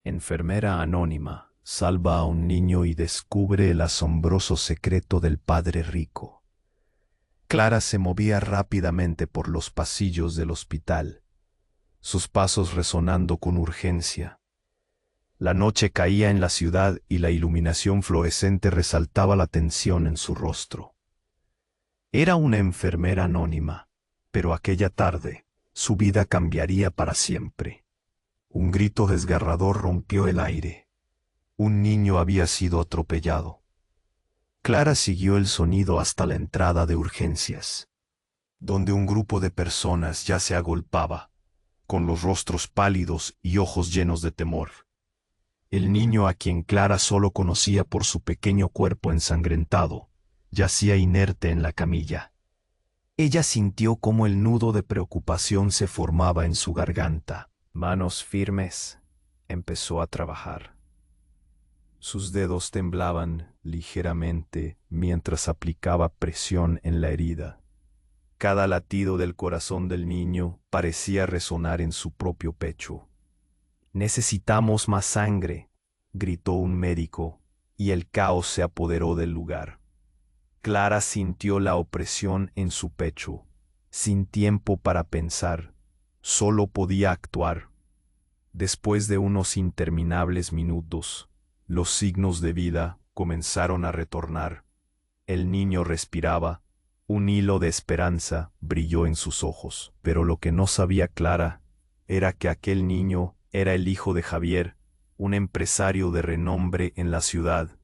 Enfermera anónima, salva a un niño y descubre el asombroso secreto del padre rico. Clara se movía rápidamente por los pasillos del hospital, sus pasos resonando con urgencia. La noche caía en la ciudad y la iluminación fluorescente resaltaba la tensión en su rostro. Era una enfermera anónima, pero aquella tarde su vida cambiaría para siempre. Un grito desgarrador rompió el aire. Un niño había sido atropellado. Clara siguió el sonido hasta la entrada de urgencias, donde un grupo de personas ya se agolpaba, con los rostros pálidos y ojos llenos de temor. El niño, a quien Clara solo conocía por su pequeño cuerpo ensangrentado, yacía inerte en la camilla. Ella sintió cómo el nudo de preocupación se formaba en su garganta. Manos firmes, empezó a trabajar. Sus dedos temblaban ligeramente mientras aplicaba presión en la herida. Cada latido del corazón del niño parecía resonar en su propio pecho. «Necesitamos más sangre», gritó un médico, y el caos se apoderó del lugar. Clara sintió la opresión en su pecho. Sin tiempo para pensar, solo podía actuar. Después de unos interminables minutos, los signos de vida comenzaron a retornar. El niño respiraba, un hilo de esperanza brilló en sus ojos, pero lo que no sabía Clara era que aquel niño era el hijo de Javier, un empresario de renombre en la ciudad,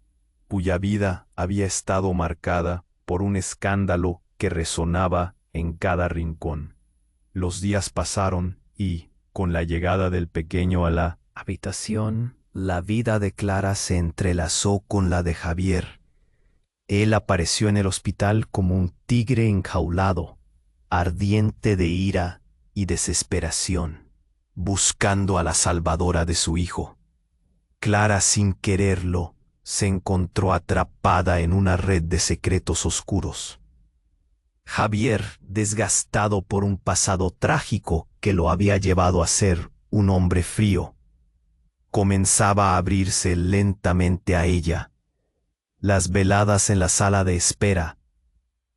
cuya vida había estado marcada por un escándalo que resonaba en cada rincón. Los días pasaron y, con la llegada del pequeño a la habitación, la vida de Clara se entrelazó con la de Javier. Él apareció en el hospital como un tigre enjaulado, ardiente de ira y desesperación, buscando a la salvadora de su hijo. Clara, sin quererlo, se encontró atrapada en una red de secretos oscuros. Javier, desgastado por un pasado trágico que lo había llevado a ser un hombre frío, comenzaba a abrirse lentamente a ella. Las veladas en la sala de espera,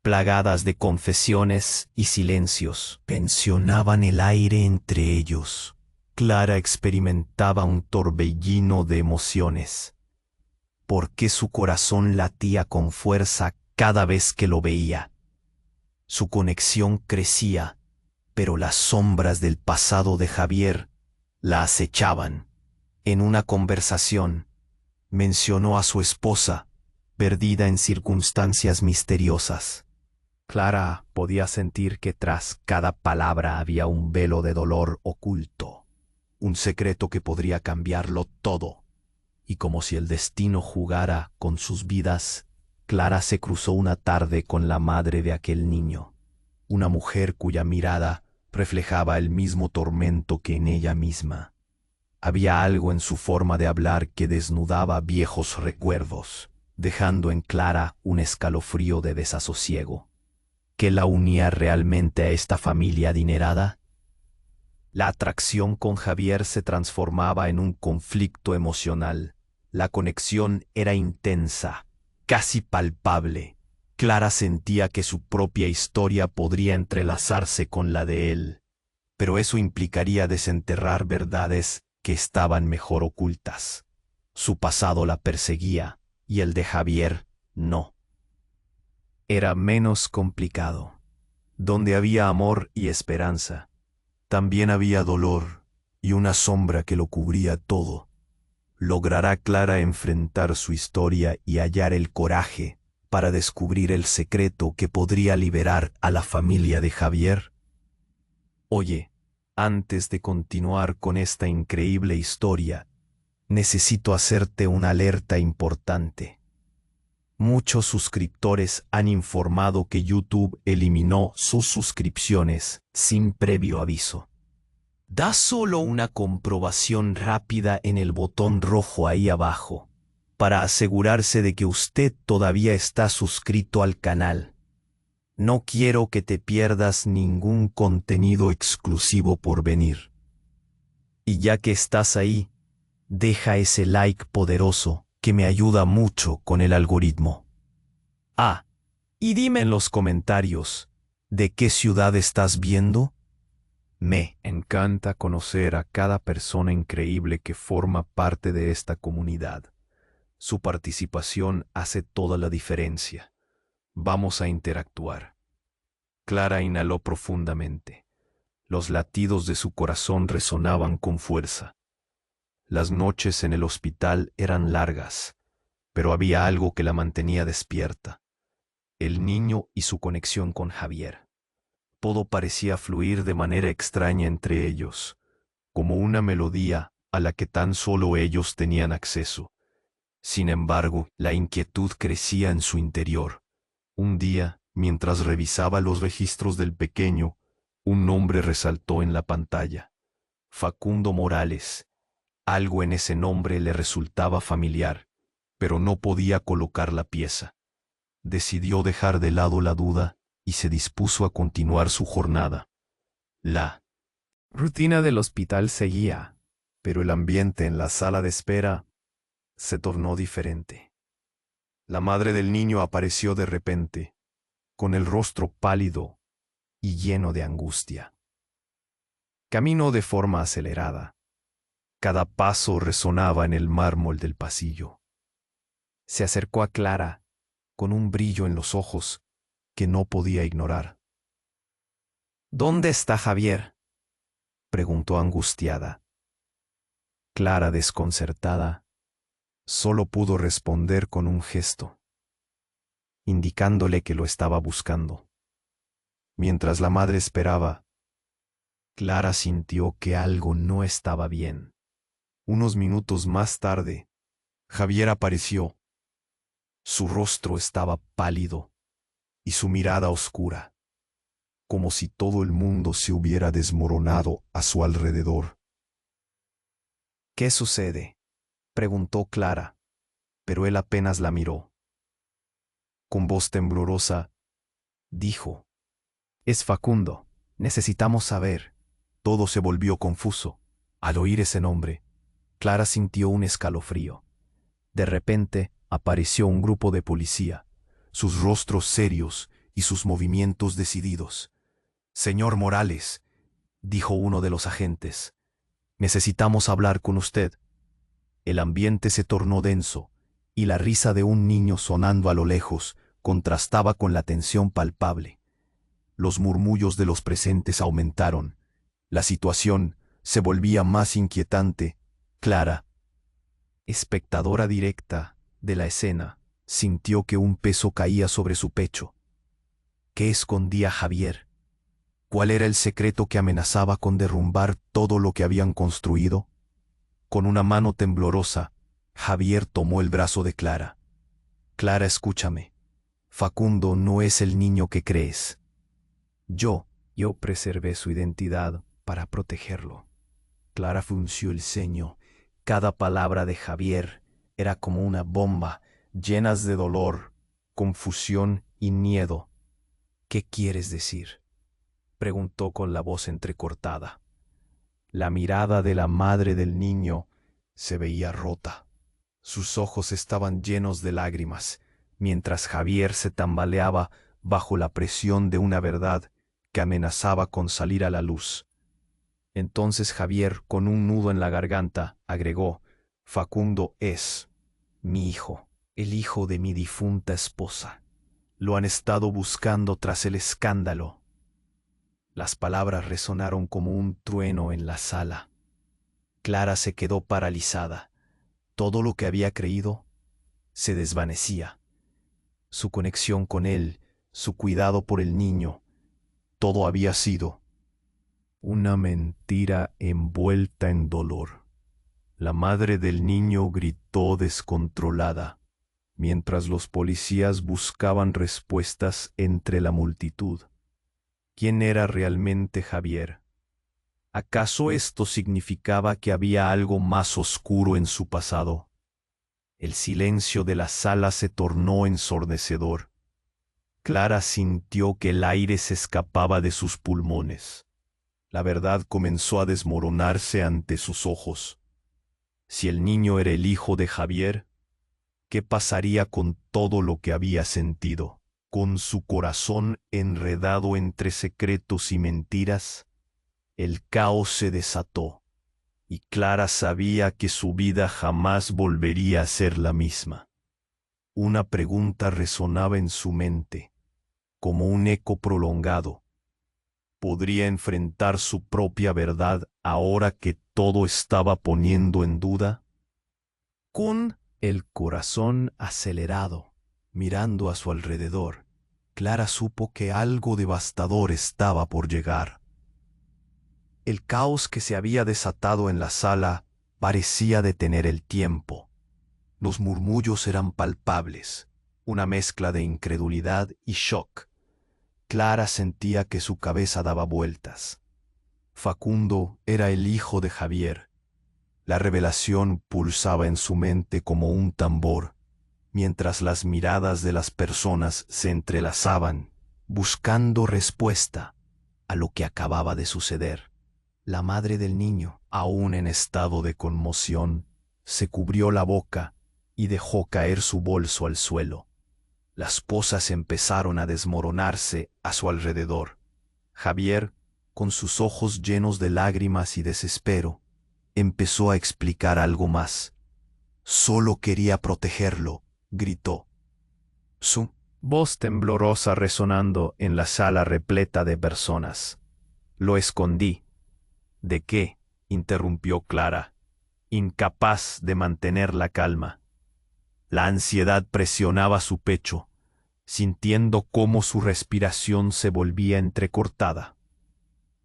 plagadas de confesiones y silencios, tensionaban el aire entre ellos. Clara experimentaba un torbellino de emociones, porque su corazón latía con fuerza cada vez que lo veía. Su conexión crecía, pero las sombras del pasado de Javier la acechaban. En una conversación, mencionó a su esposa, perdida en circunstancias misteriosas. Clara podía sentir que tras cada palabra había un velo de dolor oculto, un secreto que podría cambiarlo todo. Y como si el destino jugara con sus vidas, Clara se cruzó una tarde con la madre de aquel niño, una mujer cuya mirada reflejaba el mismo tormento que en ella misma. Había algo en su forma de hablar que desnudaba viejos recuerdos, dejando en Clara un escalofrío de desasosiego. ¿Qué la unía realmente a esta familia adinerada? La atracción con Javier se transformaba en un conflicto emocional. La conexión era intensa, casi palpable. Clara sentía que su propia historia podría entrelazarse con la de él, pero eso implicaría desenterrar verdades que estaban mejor ocultas. Su pasado la perseguía, y el de Javier no. Era menos complicado. Donde había amor y esperanza, también había dolor y una sombra que lo cubría todo. ¿Logrará Clara enfrentar su historia y hallar el coraje para descubrir el secreto que podría liberar a la familia de Javier? Oye, antes de continuar con esta increíble historia, necesito hacerte una alerta importante. Muchos suscriptores han informado que YouTube eliminó sus suscripciones sin previo aviso. Da solo una comprobación rápida en el botón rojo ahí abajo, para asegurarse de que usted todavía está suscrito al canal. No quiero que te pierdas ningún contenido exclusivo por venir. Y ya que estás ahí, deja ese like poderoso que me ayuda mucho con el algoritmo. Ah, y dime en los comentarios, ¿de qué ciudad estás viendo? Me encanta conocer a cada persona increíble que forma parte de esta comunidad. Su participación hace toda la diferencia. Vamos a interactuar. Clara inhaló profundamente. Los latidos de su corazón resonaban con fuerza. Las noches en el hospital eran largas, pero había algo que la mantenía despierta. El niño y su conexión con Javier. Todo parecía fluir de manera extraña entre ellos, como una melodía a la que tan solo ellos tenían acceso. Sin embargo, la inquietud crecía en su interior. Un día, mientras revisaba los registros del pequeño, un nombre resaltó en la pantalla. Facundo Morales. Algo en ese nombre le resultaba familiar, pero no podía colocar la pieza. Decidió dejar de lado la duda y se dispuso a continuar su jornada. La rutina del hospital seguía, pero el ambiente en la sala de espera se tornó diferente. La madre del niño apareció de repente, con el rostro pálido y lleno de angustia. Caminó de forma acelerada. Cada paso resonaba en el mármol del pasillo. Se acercó a Clara, con un brillo en los ojos que no podía ignorar. ¿Dónde está Javier?, preguntó angustiada. Clara, desconcertada, solo pudo responder con un gesto, indicándole que lo estaba buscando. Mientras la madre esperaba, Clara sintió que algo no estaba bien. Unos minutos más tarde, Javier apareció. Su rostro estaba pálido y su mirada oscura, como si todo el mundo se hubiera desmoronado a su alrededor. ¿Qué sucede?, preguntó Clara, pero él apenas la miró. Con voz temblorosa, dijo: «Es Facundo, necesitamos saber». Todo se volvió confuso. Al oír ese nombre, Clara sintió un escalofrío. De repente apareció un grupo de policía, sus rostros serios y sus movimientos decididos. «Señor Morales», dijo uno de los agentes, «necesitamos hablar con usted». El ambiente se tornó denso, y la risa de un niño sonando a lo lejos contrastaba con la tensión palpable. Los murmullos de los presentes aumentaron. La situación se volvía más inquietante. Clara, espectadora directa de la escena, sintió que un peso caía sobre su pecho. ¿Qué escondía Javier? ¿Cuál era el secreto que amenazaba con derrumbar todo lo que habían construido? Con una mano temblorosa, Javier tomó el brazo de Clara. «Clara, escúchame. Facundo no es el niño que crees. Yo preservé su identidad para protegerlo». Clara frunció el ceño. Cada palabra de Javier era como una bomba, llenas de dolor, confusión y miedo. «¿Qué quieres decir?», preguntó con la voz entrecortada. La mirada de la madre del niño se veía rota. Sus ojos estaban llenos de lágrimas, mientras Javier se tambaleaba bajo la presión de una verdad que amenazaba con salir a la luz. Entonces Javier, con un nudo en la garganta, agregó: «Facundo es mi hijo, el hijo de mi difunta esposa. Lo han estado buscando tras el escándalo». Las palabras resonaron como un trueno en la sala. Clara se quedó paralizada. Todo lo que había creído se desvanecía. Su conexión con él, su cuidado por el niño, todo había sido una mentira envuelta en dolor. La madre del niño gritó descontrolada, mientras los policías buscaban respuestas entre la multitud. ¿Quién era realmente Javier? ¿Acaso esto significaba que había algo más oscuro en su pasado? El silencio de la sala se tornó ensordecedor. Clara sintió que el aire se escapaba de sus pulmones. La verdad comenzó a desmoronarse ante sus ojos. Si el niño era el hijo de Javier, ¿qué pasaría con todo lo que había sentido? Con su corazón enredado entre secretos y mentiras, el caos se desató, y Clara sabía que su vida jamás volvería a ser la misma. Una pregunta resonaba en su mente, como un eco prolongado. ¿Podría enfrentar su propia verdad ahora que todo estaba poniendo en duda? Con el corazón acelerado, mirando a su alrededor, Clara supo que algo devastador estaba por llegar. El caos que se había desatado en la sala parecía detener el tiempo. Los murmullos eran palpables, una mezcla de incredulidad y shock. Clara sentía que su cabeza daba vueltas. Facundo era el hijo de Javier. La revelación pulsaba en su mente como un tambor, mientras las miradas de las personas se entrelazaban, buscando respuesta a lo que acababa de suceder. La madre del niño, aún en estado de conmoción, se cubrió la boca y dejó caer su bolso al suelo. Las pozas empezaron a desmoronarse a su alrededor. Javier, con sus ojos llenos de lágrimas y desespero, empezó a explicar algo más. Solo quería protegerlo, gritó. Su voz temblorosa resonando en la sala repleta de personas. Lo escondí. ¿De qué? Interrumpió Clara, incapaz de mantener la calma. La ansiedad presionaba su pecho, sintiendo cómo su respiración se volvía entrecortada.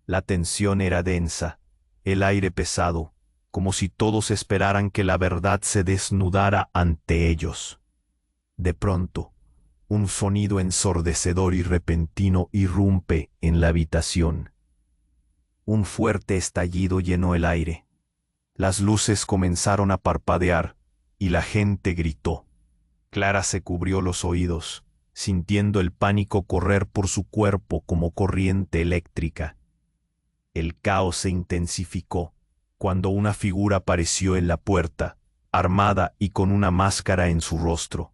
La tensión era densa, el aire pesado, como si todos esperaran que la verdad se desnudara ante ellos. De pronto, un sonido ensordecedor y repentino irrumpe en la habitación. Un fuerte estallido llenó el aire. Las luces comenzaron a parpadear y la gente gritó. Clara se cubrió los oídos, sintiendo el pánico correr por su cuerpo como corriente eléctrica. El caos se intensificó cuando una figura apareció en la puerta, armada y con una máscara en su rostro.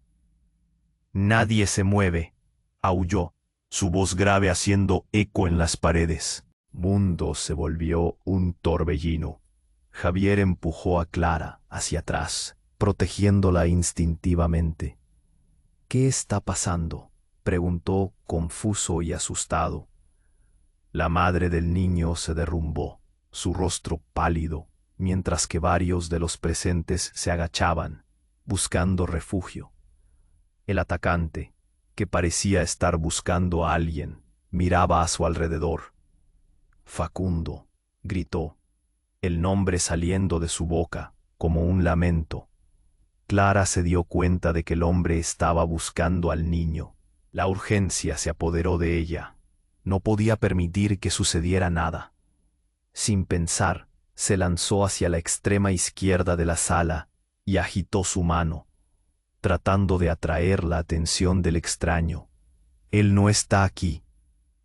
«Nadie se mueve», aulló, su voz grave haciendo eco en las paredes. Mundo se volvió un torbellino. Javier empujó a Clara hacia atrás, protegiéndola instintivamente. «¿Qué está pasando?», preguntó, confuso y asustado. La madre del niño se derrumbó, su rostro pálido, mientras que varios de los presentes se agachaban, buscando refugio. El atacante, que parecía estar buscando a alguien, miraba a su alrededor. «Facundo», gritó, el nombre saliendo de su boca como un lamento. Clara se dio cuenta de que el hombre estaba buscando al niño. La urgencia se apoderó de ella. No podía permitir que sucediera nada. Sin pensar, se lanzó hacia la extrema izquierda de la sala y agitó su mano, tratando de atraer la atención del extraño. «Él no está aquí»,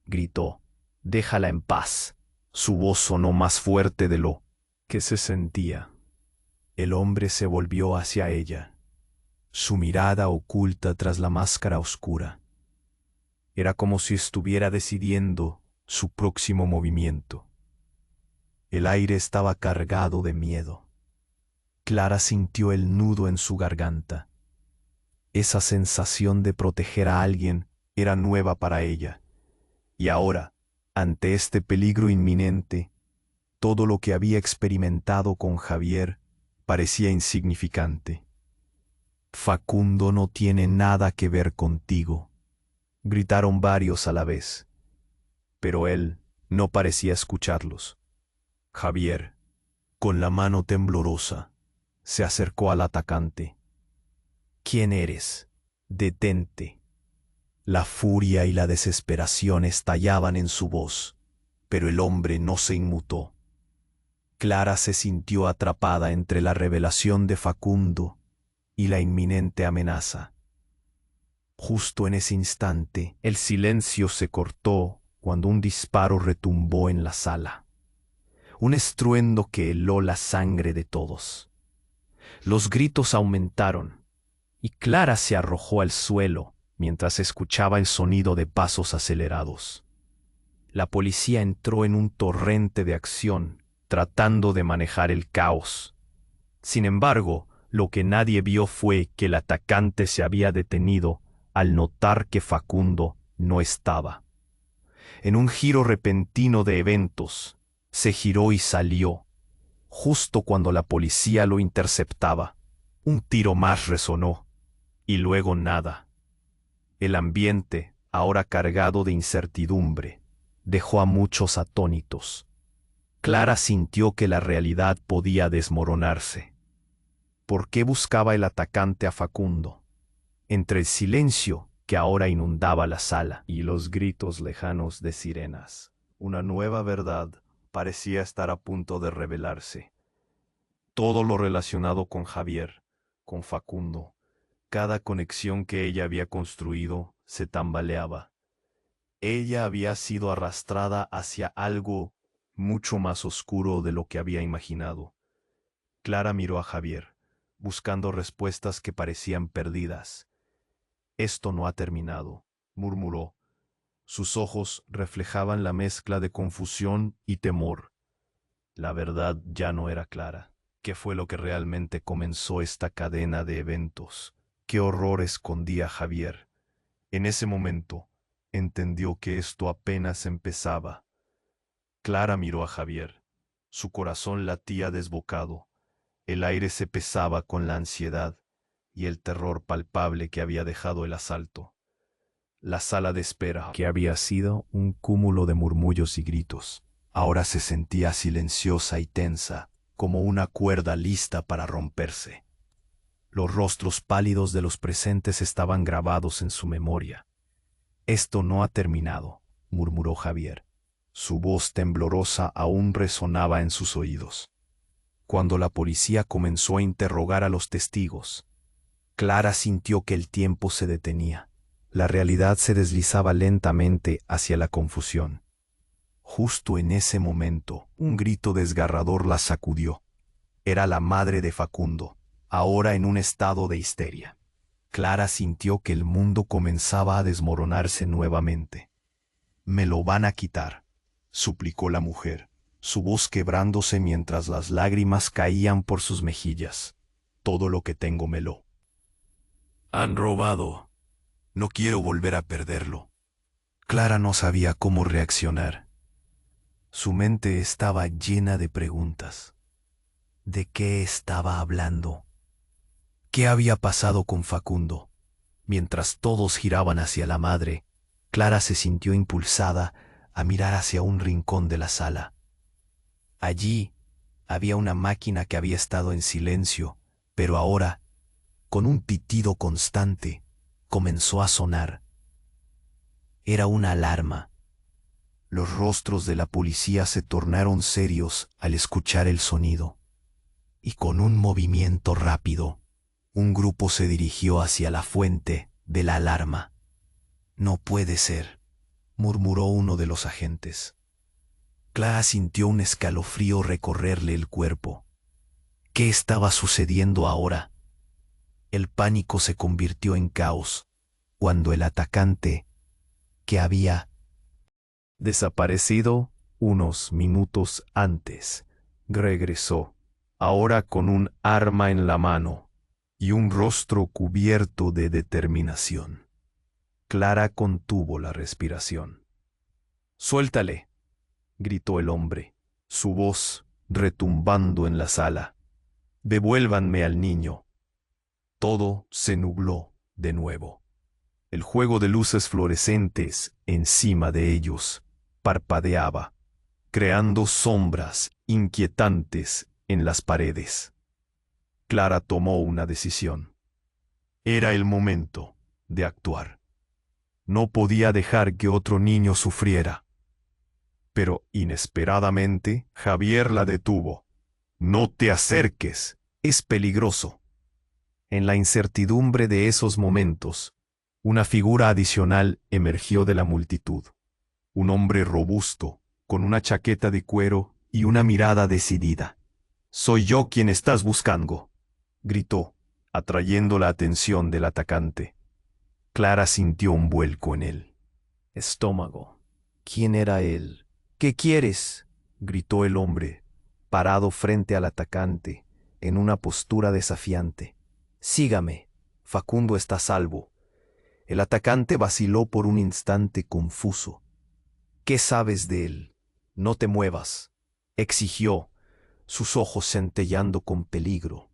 gritó. «Déjala en paz». Su voz sonó más fuerte de lo que se sentía. El hombre se volvió hacia ella, su mirada oculta tras la máscara oscura. Era como si estuviera decidiendo su próximo movimiento. El aire estaba cargado de miedo. Clara sintió el nudo en su garganta. Esa sensación de proteger a alguien era nueva para ella. Y ahora, ante este peligro inminente, todo lo que había experimentado con Javier parecía insignificante. «Facundo no tiene nada que ver contigo», gritaron varios a la vez. Pero él no parecía escucharlos. Javier, con la mano temblorosa, se acercó al atacante. «¿Quién eres? Detente». La furia y la desesperación estallaban en su voz, pero el hombre no se inmutó. Clara se sintió atrapada entre la revelación de Facundo y la inminente amenaza. Justo en ese instante, el silencio se cortó cuando un disparo retumbó en la sala. Un estruendo que heló la sangre de todos. Los gritos aumentaron, y Clara se arrojó al suelo mientras escuchaba el sonido de pasos acelerados. La policía entró en un torrente de acción, tratando de manejar el caos. Sin embargo, lo que nadie vio fue que el atacante se había detenido al notar que Facundo no estaba. En un giro repentino de eventos, se giró y salió. Justo cuando la policía lo interceptaba, un tiro más resonó, y luego nada. El ambiente, ahora cargado de incertidumbre, dejó a muchos atónitos. Clara sintió que la realidad podía desmoronarse. ¿Por qué buscaba el atacante a Facundo? Entre el silencio que ahora inundaba la sala y los gritos lejanos de sirenas, una nueva verdad parecía estar a punto de revelarse. Todo lo relacionado con Javier, con Facundo, cada conexión que ella había construido se tambaleaba. Ella había sido arrastrada hacia algo mucho más oscuro de lo que había imaginado. Clara miró a Javier, buscando respuestas que parecían perdidas. «Esto no ha terminado», murmuró. Sus ojos reflejaban la mezcla de confusión y temor. La verdad ya no era clara. ¿Qué fue lo que realmente comenzó esta cadena de eventos? ¿Qué horror escondía Javier? En ese momento, entendió que esto apenas empezaba. Clara miró a Javier. Su corazón latía desbocado. El aire se pesaba con la ansiedad y el terror palpable que había dejado el asalto. La sala de espera, que había sido un cúmulo de murmullos y gritos, ahora se sentía silenciosa y tensa, como una cuerda lista para romperse. Los rostros pálidos de los presentes estaban grabados en su memoria. «Esto no ha terminado», murmuró Javier. Su voz temblorosa aún resonaba en sus oídos. Cuando la policía comenzó a interrogar a los testigos, Clara sintió que el tiempo se detenía. La realidad se deslizaba lentamente hacia la confusión. Justo en ese momento, un grito desgarrador la sacudió. Era la madre de Facundo, ahora en un estado de histeria. Clara sintió que el mundo comenzaba a desmoronarse nuevamente. «Me lo van a quitar», suplicó la mujer, su voz quebrándose mientras las lágrimas caían por sus mejillas. «Todo lo que tengo me lo han robado. No quiero volver a perderlo». Clara no sabía cómo reaccionar. Su mente estaba llena de preguntas. ¿De qué estaba hablando? ¿Qué había pasado con Facundo? Mientras todos giraban hacia la madre, Clara se sintió impulsada a mirar hacia un rincón de la sala. Allí había una máquina que había estado en silencio, pero ahora, con un pitido constante, comenzó a sonar. Era una alarma. Los rostros de la policía se tornaron serios al escuchar el sonido. Y con un movimiento rápido, un grupo se dirigió hacia la fuente de la alarma. «No puede ser», murmuró uno de los agentes. Clara sintió un escalofrío recorrerle el cuerpo. ¿Qué estaba sucediendo ahora? El pánico se convirtió en caos cuando el atacante, que había desaparecido unos minutos antes, regresó, ahora con un arma en la mano y un rostro cubierto de determinación. Clara contuvo la respiración. «Suéltale», gritó el hombre, su voz retumbando en la sala. «Devuélvanme al niño». Todo se nubló de nuevo. El juego de luces fluorescentes encima de ellos parpadeaba, creando sombras inquietantes en las paredes. Clara tomó una decisión. Era el momento de actuar. No podía dejar que otro niño sufriera. Pero inesperadamente, Javier la detuvo. «No te acerques, es peligroso». En la incertidumbre de esos momentos, una figura adicional emergió de la multitud. Un hombre robusto, con una chaqueta de cuero y una mirada decidida. «Soy yo quien estás buscando», gritó, atrayendo la atención del atacante. Clara sintió un vuelco en el estómago. ¿Quién era él? ¿Qué quieres? Gritó el hombre, parado frente al atacante, en una postura desafiante. Sígame, Facundo está a salvo. El atacante vaciló por un instante confuso. ¿Qué sabes de él? No te muevas, exigió, sus ojos centelleando con peligro.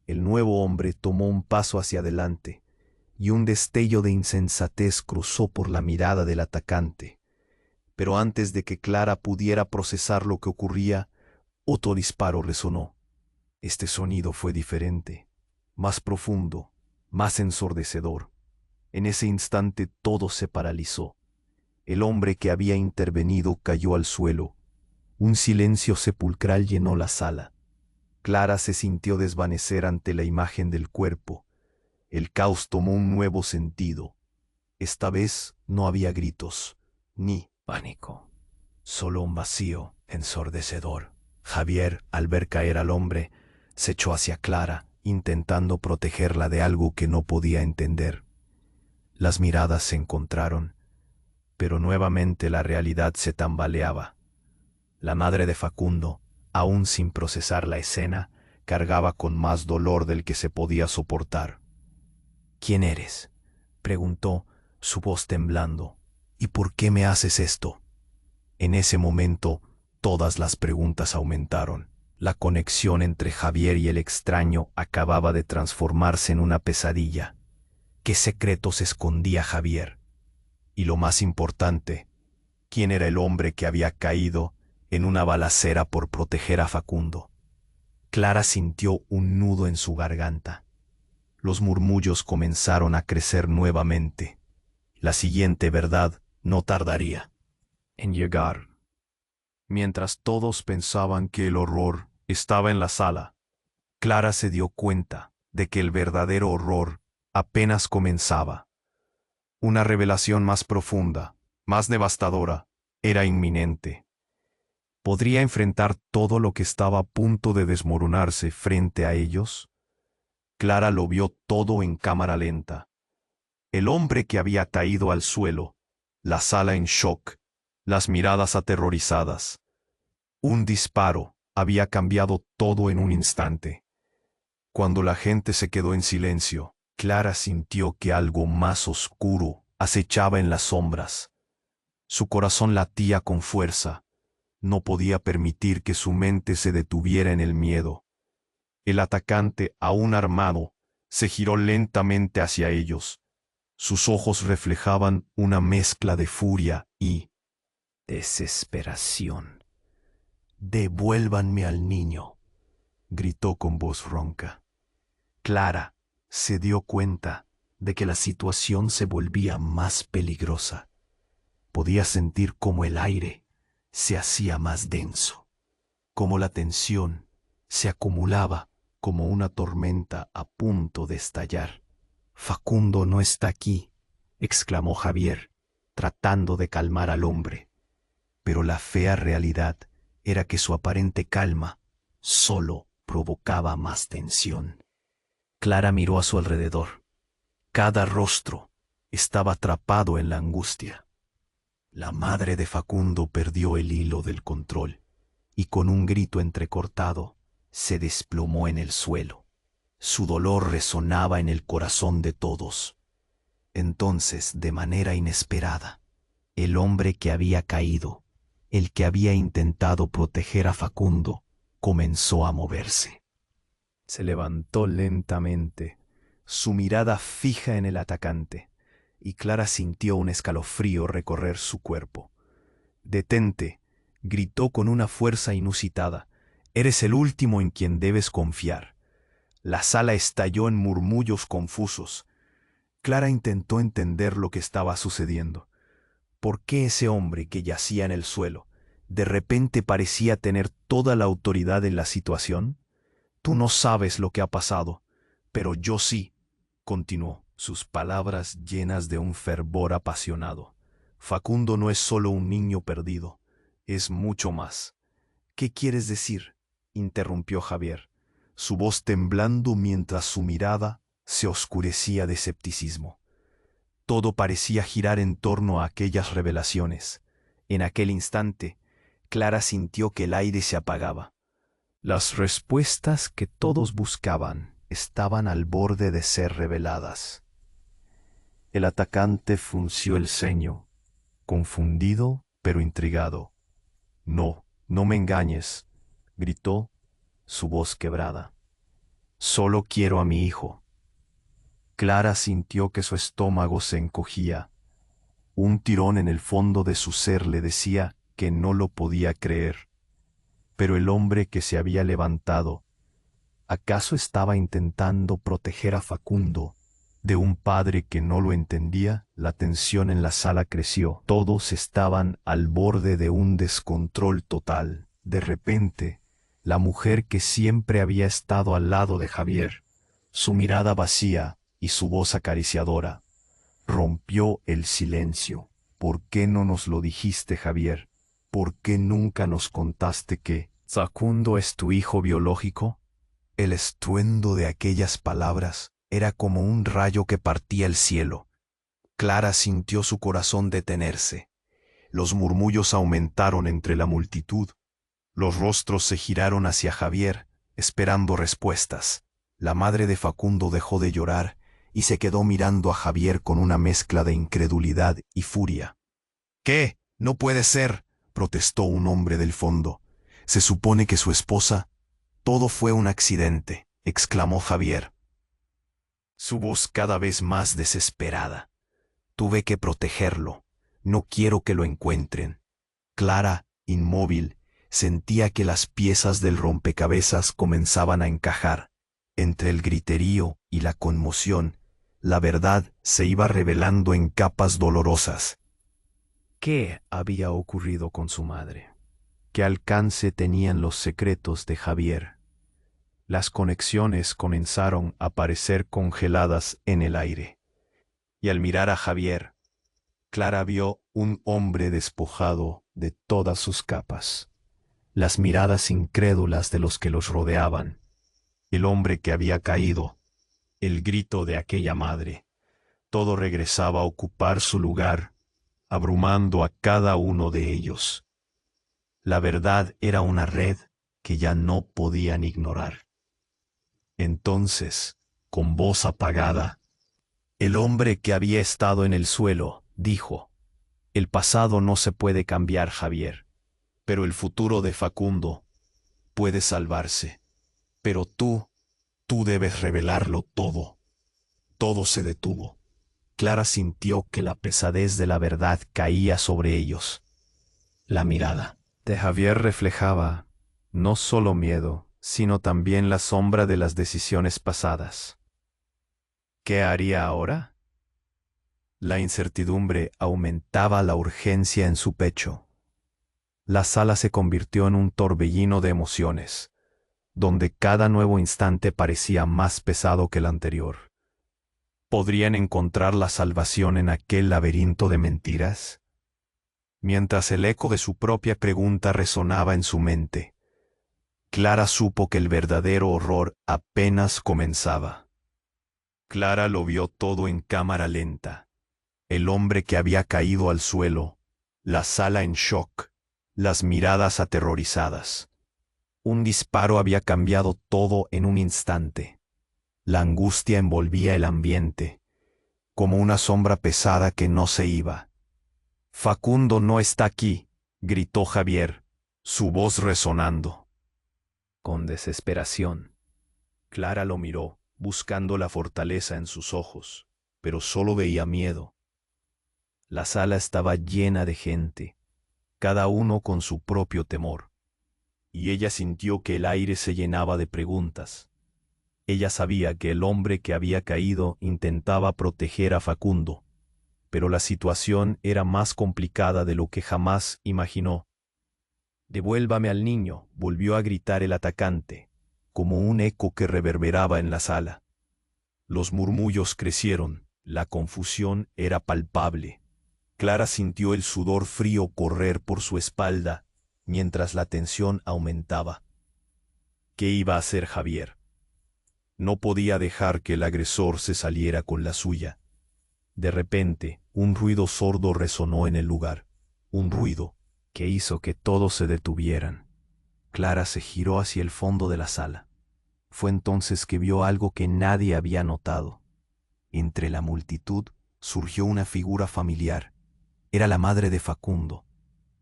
El nuevo hombre tomó un paso hacia adelante, y un destello de insensatez cruzó por la mirada del atacante. Pero antes de que Clara pudiera procesar lo que ocurría, otro disparo resonó. Este sonido fue diferente, más profundo, más ensordecedor. En ese instante todo se paralizó. El hombre que había intervenido cayó al suelo. Un silencio sepulcral llenó la sala. Clara se sintió desvanecer ante la imagen del cuerpo. El caos tomó un nuevo sentido. Esta vez no había gritos, ni pánico. Solo un vacío ensordecedor. Javier, al ver caer al hombre, se echó hacia Clara, intentando protegerla de algo que no podía entender. Las miradas se encontraron, pero nuevamente la realidad se tambaleaba. La madre de Facundo, aún sin procesar la escena, cargaba con más dolor del que se podía soportar. ¿Quién eres?, preguntó, su voz temblando. ¿Y por qué me haces esto? En ese momento, todas las preguntas aumentaron. La conexión entre Javier y el extraño acababa de transformarse en una pesadilla. ¿Qué secretos escondía Javier? Y lo más importante, ¿quién era el hombre que había caído en una balacera por proteger a Facundo? Clara sintió un nudo en su garganta. Los murmullos comenzaron a crecer nuevamente. La siguiente verdad no tardaría en llegar. Mientras todos pensaban que el horror estaba en la sala, Clara se dio cuenta de que el verdadero horror apenas comenzaba. Una revelación más profunda, más devastadora, era inminente. ¿Podría enfrentar todo lo que estaba a punto de desmoronarse frente a ellos? Clara lo vio todo en cámara lenta. El hombre que había caído al suelo, la sala en shock, las miradas aterrorizadas. Un disparo había cambiado todo en un instante. Cuando la gente se quedó en silencio, Clara sintió que algo más oscuro acechaba en las sombras. Su corazón latía con fuerza. No podía permitir que su mente se detuviera en el miedo. El atacante, aún armado, se giró lentamente hacia ellos. Sus ojos reflejaban una mezcla de furia y desesperación. «Devuélvanme al niño», gritó con voz ronca. Clara se dio cuenta de que la situación se volvía más peligrosa. Podía sentir cómo el aire se hacía más denso, cómo la tensión se acumulaba como una tormenta a punto de estallar. «Facundo no está aquí», exclamó Javier, tratando de calmar al hombre. Pero la fea realidad era que su aparente calma solo provocaba más tensión. Clara miró a su alrededor. Cada rostro estaba atrapado en la angustia. La madre de Facundo perdió el hilo del control y con un grito entrecortado se desplomó en el suelo. Su dolor resonaba en el corazón de todos. Entonces, de manera inesperada, el hombre que había caído, el que había intentado proteger a Facundo, comenzó a moverse. Se levantó lentamente, su mirada fija en el atacante, y Clara sintió un escalofrío recorrer su cuerpo. «Detente», gritó con una fuerza inusitada. «Eres el último en quien debes confiar». La sala estalló en murmullos confusos. Clara intentó entender lo que estaba sucediendo. ¿Por qué ese hombre que yacía en el suelo de repente parecía tener toda la autoridad en la situación? «Tú no sabes lo que ha pasado, pero yo sí», continuó, sus palabras llenas de un fervor apasionado. «Facundo no es solo un niño perdido, es mucho más». «¿Qué quieres decir?», interrumpió Javier. su voz temblando mientras su mirada se oscurecía de escepticismo. Todo parecía girar en torno a aquellas revelaciones. En aquel instante, Clara sintió que el aire se apagaba. Las respuestas que todos buscaban estaban al borde de ser reveladas. El atacante frunció el ceño, confundido pero intrigado. No, no me engañes, gritó, su voz quebrada. Solo quiero a mi hijo. Clara sintió que su estómago se encogía. Un tirón en el fondo de su ser le decía que no lo podía creer. Pero el hombre que se había levantado, ¿acaso estaba intentando proteger a Facundo de un padre que no lo entendía? La tensión en la sala creció. Todos estaban al borde de un descontrol total. De repente, la mujer que siempre había estado al lado de Javier, su mirada vacía y su voz acariciadora, rompió el silencio. ¿Por qué no nos lo dijiste, Javier? ¿Por qué nunca nos contaste que Facundo es tu hijo biológico? El estruendo de aquellas palabras era como un rayo que partía el cielo. Clara sintió su corazón detenerse. Los murmullos aumentaron entre la multitud. Los rostros se giraron hacia Javier, esperando respuestas. La madre de Facundo dejó de llorar y se quedó mirando a Javier con una mezcla de incredulidad y furia. «¿Qué? No puede ser», protestó un hombre del fondo. «Se supone que su esposa...» «Todo fue un accidente», exclamó Javier, su voz cada vez más desesperada. «Tuve que protegerlo. No quiero que lo encuentren». Clara, inmóvil, sentía que las piezas del rompecabezas comenzaban a encajar. Entre el griterío y la conmoción, la verdad se iba revelando en capas dolorosas. ¿Qué había ocurrido con su madre? ¿Qué alcance tenían los secretos de Javier? Las conexiones comenzaron a parecer congeladas en el aire. Y al mirar a Javier, Clara vio un hombre despojado de todas sus capas. Las miradas incrédulas de los que los rodeaban. El hombre que había caído. El grito de aquella madre. Todo regresaba a ocupar su lugar, abrumando a cada uno de ellos. La verdad era una red que ya no podían ignorar. Entonces, con voz apagada, el hombre que había estado en el suelo dijo: «El pasado no se puede cambiar, Javier, pero el futuro de Facundo puede salvarse. Pero tú debes revelarlo todo». Todo se detuvo. Clara sintió que la pesadez de la verdad caía sobre ellos. La mirada de Javier reflejaba no solo miedo, sino también la sombra de las decisiones pasadas. ¿Qué haría ahora? La incertidumbre aumentaba la urgencia en su pecho. La sala se convirtió en un torbellino de emociones, donde cada nuevo instante parecía más pesado que el anterior. ¿Podrían encontrar la salvación en aquel laberinto de mentiras? Mientras el eco de su propia pregunta resonaba en su mente, Clara supo que el verdadero horror apenas comenzaba. Clara lo vio todo en cámara lenta. El hombre que había caído al suelo, la sala en shock, las miradas aterrorizadas. Un disparo había cambiado todo en un instante. La angustia envolvía el ambiente, como una sombra pesada que no se iba. «Facundo no está aquí», gritó Javier, su voz resonando. Con desesperación, Clara lo miró, buscando la fortaleza en sus ojos, pero solo veía miedo. La sala estaba llena de gente, cada uno con su propio temor, y ella sintió que el aire se llenaba de preguntas. Ella sabía que el hombre que había caído intentaba proteger a Facundo, pero la situación era más complicada de lo que jamás imaginó. «Devuélvame al niño», volvió a gritar el atacante, como un eco que reverberaba en la sala. Los murmullos crecieron, la confusión era palpable. Clara sintió el sudor frío correr por su espalda, mientras la tensión aumentaba. ¿Qué iba a hacer Javier? No podía dejar que el agresor se saliera con la suya. De repente, un ruido sordo resonó en el lugar. Un ruido que hizo que todos se detuvieran. Clara se giró hacia el fondo de la sala. Fue entonces que vio algo que nadie había notado. Entre la multitud surgió una figura familiar. Era la madre de Facundo.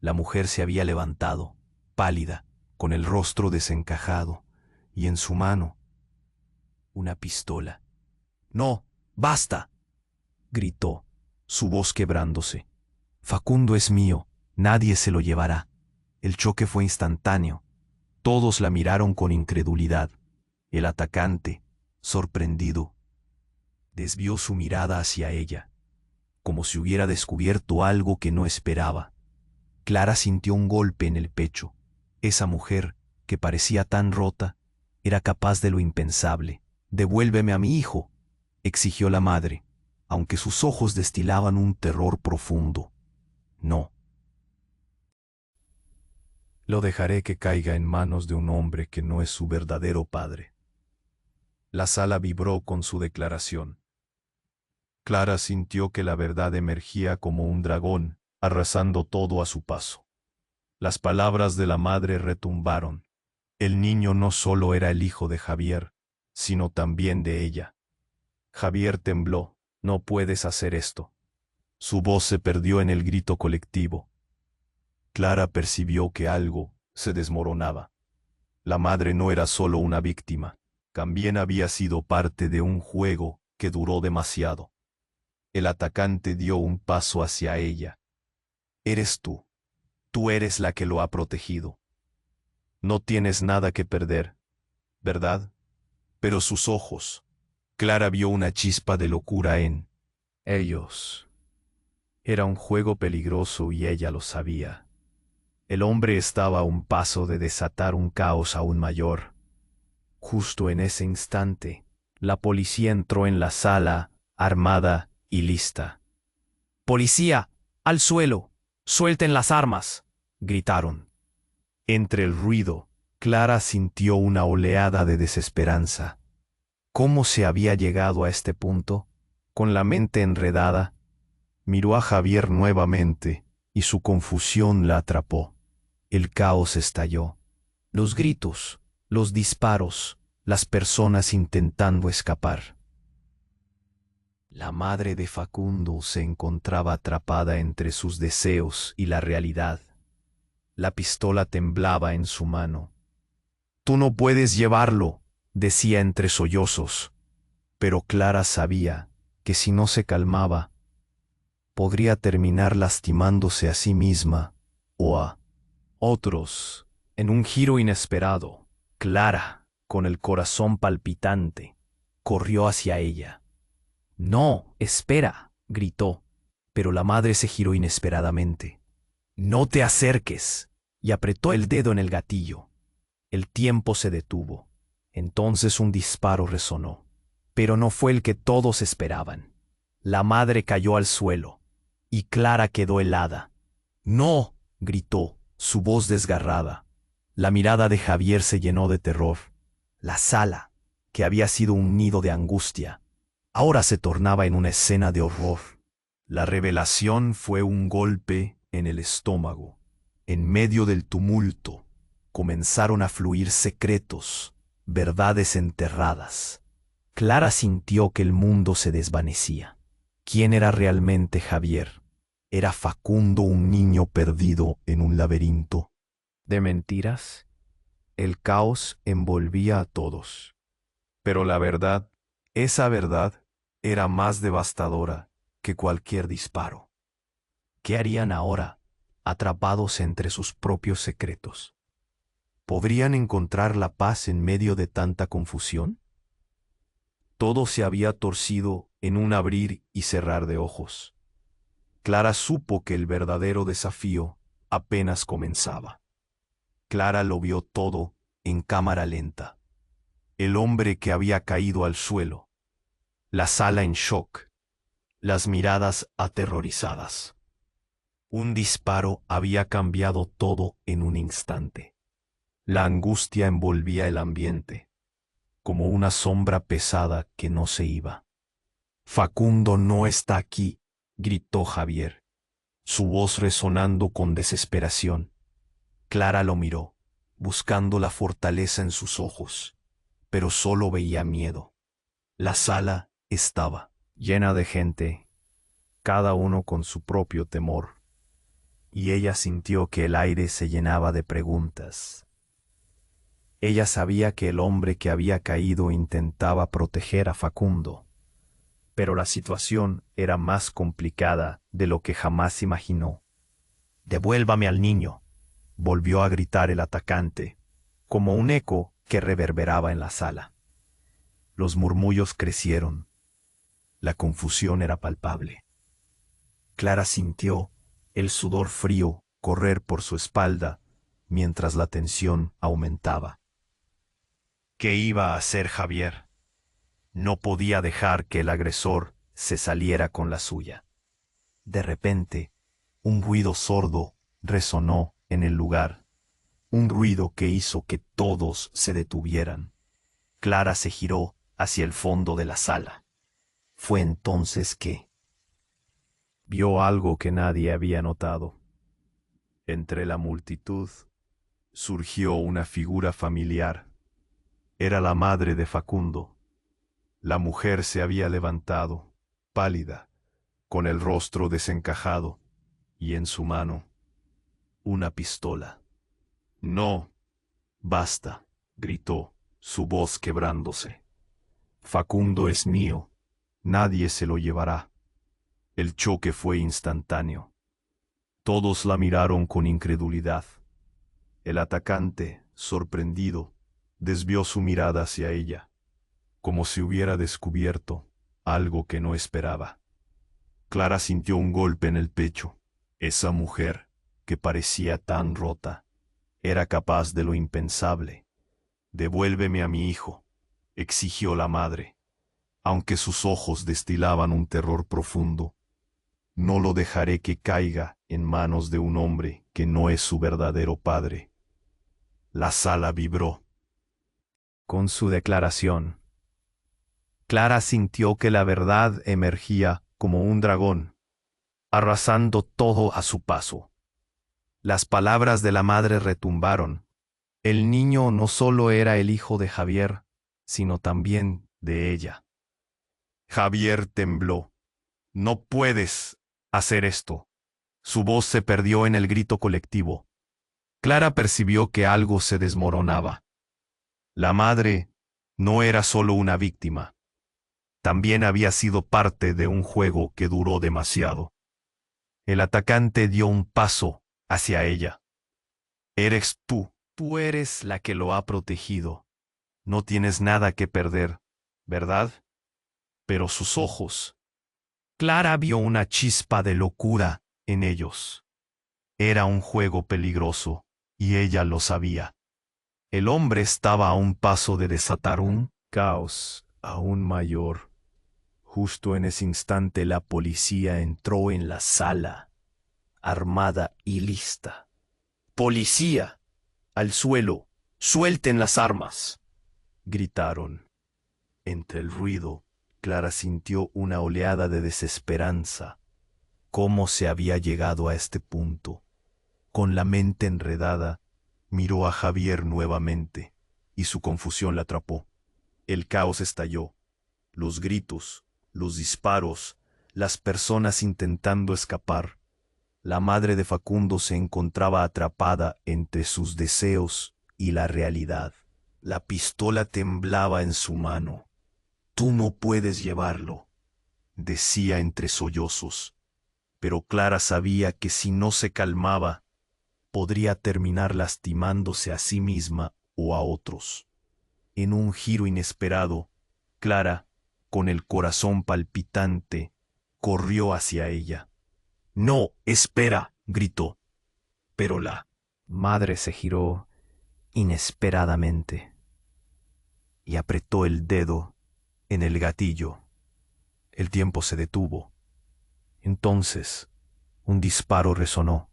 La mujer se había levantado, pálida, con el rostro desencajado, y en su mano una pistola. «¡No! ¡Basta!», gritó, su voz quebrándose. «Facundo es mío, nadie se lo llevará». El choque fue instantáneo. Todos la miraron con incredulidad. El atacante, sorprendido, desvió su mirada hacia ella, como si hubiera descubierto algo que no esperaba. Clara sintió un golpe en el pecho. Esa mujer, que parecía tan rota, era capaz de lo impensable. «Devuélveme a mi hijo», exigió la madre, aunque sus ojos destilaban un terror profundo. «No. Lo dejaré que caiga en manos de un hombre que no es su verdadero padre». La sala vibró con su declaración. Clara sintió que la verdad emergía como un dragón, arrasando todo a su paso. Las palabras de la madre retumbaron. El niño no solo era el hijo de Javier, sino también de ella. Javier tembló. «No puedes hacer esto». Su voz se perdió en el grito colectivo. Clara percibió que algo se desmoronaba. La madre no era solo una víctima, también había sido parte de un juego que duró demasiado. El atacante dio un paso hacia ella. «Eres tú. Tú eres la que lo ha protegido. No tienes nada que perder, ¿verdad?». Pero sus ojos, Clara vio una chispa de locura en ellos. Era un juego peligroso y ella lo sabía. El hombre estaba a un paso de desatar un caos aún mayor. Justo en ese instante, la policía entró en la sala, armada y lista. «¡Policía! ¡Al suelo! ¡Suelten las armas!», gritaron. Entre el ruido, Clara sintió una oleada de desesperanza. ¿Cómo se había llegado a este punto? Con la mente enredada, miró a Javier nuevamente y su confusión la atrapó. El caos estalló. Los gritos, los disparos, las personas intentando escapar. La madre de Facundo se encontraba atrapada entre sus deseos y la realidad. La pistola temblaba en su mano. «Tú no puedes llevarlo», decía entre sollozos, pero Clara sabía que si no se calmaba, podría terminar lastimándose a sí misma o a otros. En un giro inesperado, Clara, con el corazón palpitante, corrió hacia ella. «No, espera», gritó, pero la madre se giró inesperadamente. «No te acerques», y apretó el dedo en el gatillo. El tiempo se detuvo. Entonces un disparo resonó, pero no fue el que todos esperaban. La madre cayó al suelo, y Clara quedó helada. «¡No!», gritó, su voz desgarrada. La mirada de Javier se llenó de terror. La sala, que había sido un nido de angustia, ahora se tornaba en una escena de horror. La revelación fue un golpe en el estómago. En medio del tumulto, comenzaron a fluir secretos, verdades enterradas. Clara sintió que el mundo se desvanecía. ¿Quién era realmente Javier? ¿Era Facundo un niño perdido en un laberinto de mentiras? El caos envolvía a todos. Pero la verdad, esa verdad, era más devastadora que cualquier disparo. ¿Qué harían ahora, atrapados entre sus propios secretos? ¿Podrían encontrar la paz en medio de tanta confusión? Todo se había torcido en un abrir y cerrar de ojos. Clara supo que el verdadero desafío apenas comenzaba. Clara lo vio todo en cámara lenta. El hombre que había caído al suelo, la sala en shock, las miradas aterrorizadas. Un disparo había cambiado todo en un instante. La angustia envolvía el ambiente. como una sombra pesada que no se iba. «Facundo no está aquí», gritó Javier, su voz resonando con desesperación. Clara lo miró, buscando la fortaleza en sus ojos, pero solo veía miedo. La sala estaba llena de gente, cada uno con su propio temor, y ella sintió que el aire se llenaba de preguntas. Ella sabía que el hombre que había caído intentaba proteger a Facundo, pero la situación era más complicada de lo que jamás imaginó. «Devuélvame al niño», volvió a gritar el atacante, como un eco que reverberaba en la sala. Los murmullos crecieron. La confusión era palpable. Clara sintió el sudor frío correr por su espalda mientras la tensión aumentaba. ¿Qué iba a hacer Javier? No podía dejar que el agresor se saliera con la suya. De repente, un ruido sordo resonó en el lugar, un ruido que hizo que todos se detuvieran. Clara se giró hacia el fondo de la sala. Fue entonces que vio algo que nadie había notado. Entre la multitud surgió una figura familiar. Era la madre de Facundo. La mujer se había levantado, pálida, con el rostro desencajado, y en su mano una pistola. «No, basta», gritó, su voz quebrándose. «Facundo es mío. Nadie se lo llevará». El choque fue instantáneo. Todos la miraron con incredulidad. El atacante, sorprendido, desvió su mirada hacia ella, como si hubiera descubierto algo que no esperaba. Clara sintió un golpe en el pecho. Esa mujer, que parecía tan rota, era capaz de lo impensable. «Devuélveme a mi hijo», exigió la madre, aunque sus ojos destilaban un terror profundo. «No lo dejaré que caiga en manos de un hombre que no es su verdadero padre». La sala vibró con su declaración. Clara sintió que la verdad emergía como un dragón, arrasando todo a su paso. Las palabras de la madre retumbaron. El niño no solo era el hijo de Javier, sino también de ella. Javier tembló. «No puedes hacer esto». Su voz se perdió en el grito colectivo. Clara percibió que algo se desmoronaba. La madre no era solo una víctima. También había sido parte de un juego que duró demasiado. El atacante dio un paso hacia ella. «Eres tú eres la que lo ha protegido. No tienes nada que perder, ¿verdad?» Pero sus ojos. Clara vio una chispa de locura en ellos. Era un juego peligroso, y ella lo sabía. El hombre estaba a un paso de desatar un caos aún mayor. Justo en ese instante la policía entró en la sala, armada y lista. «¡Policía! ¡Al suelo! ¡Suelten las armas!», gritaron. Entre el ruido, Clara sintió una oleada de desesperanza. ¿Cómo se había llegado a este punto? Con la mente enredada, miró a Javier nuevamente, y su confusión la atrapó. El caos estalló. Los gritos, los disparos, las personas intentando escapar. La madre de Facundo se encontraba atrapada entre sus deseos y la realidad. La pistola temblaba en su mano. «Tú no puedes llevarlo», decía entre sollozos. Pero Clara sabía que si no se calmaba, podría terminar lastimándose a sí misma o a otros. En un giro inesperado, Clara, con el corazón palpitante, corrió hacia ella. «No, espera», gritó. Pero la madre se giró inesperadamente y apretó el dedo en el gatillo. El tiempo se detuvo. Entonces, un disparo resonó,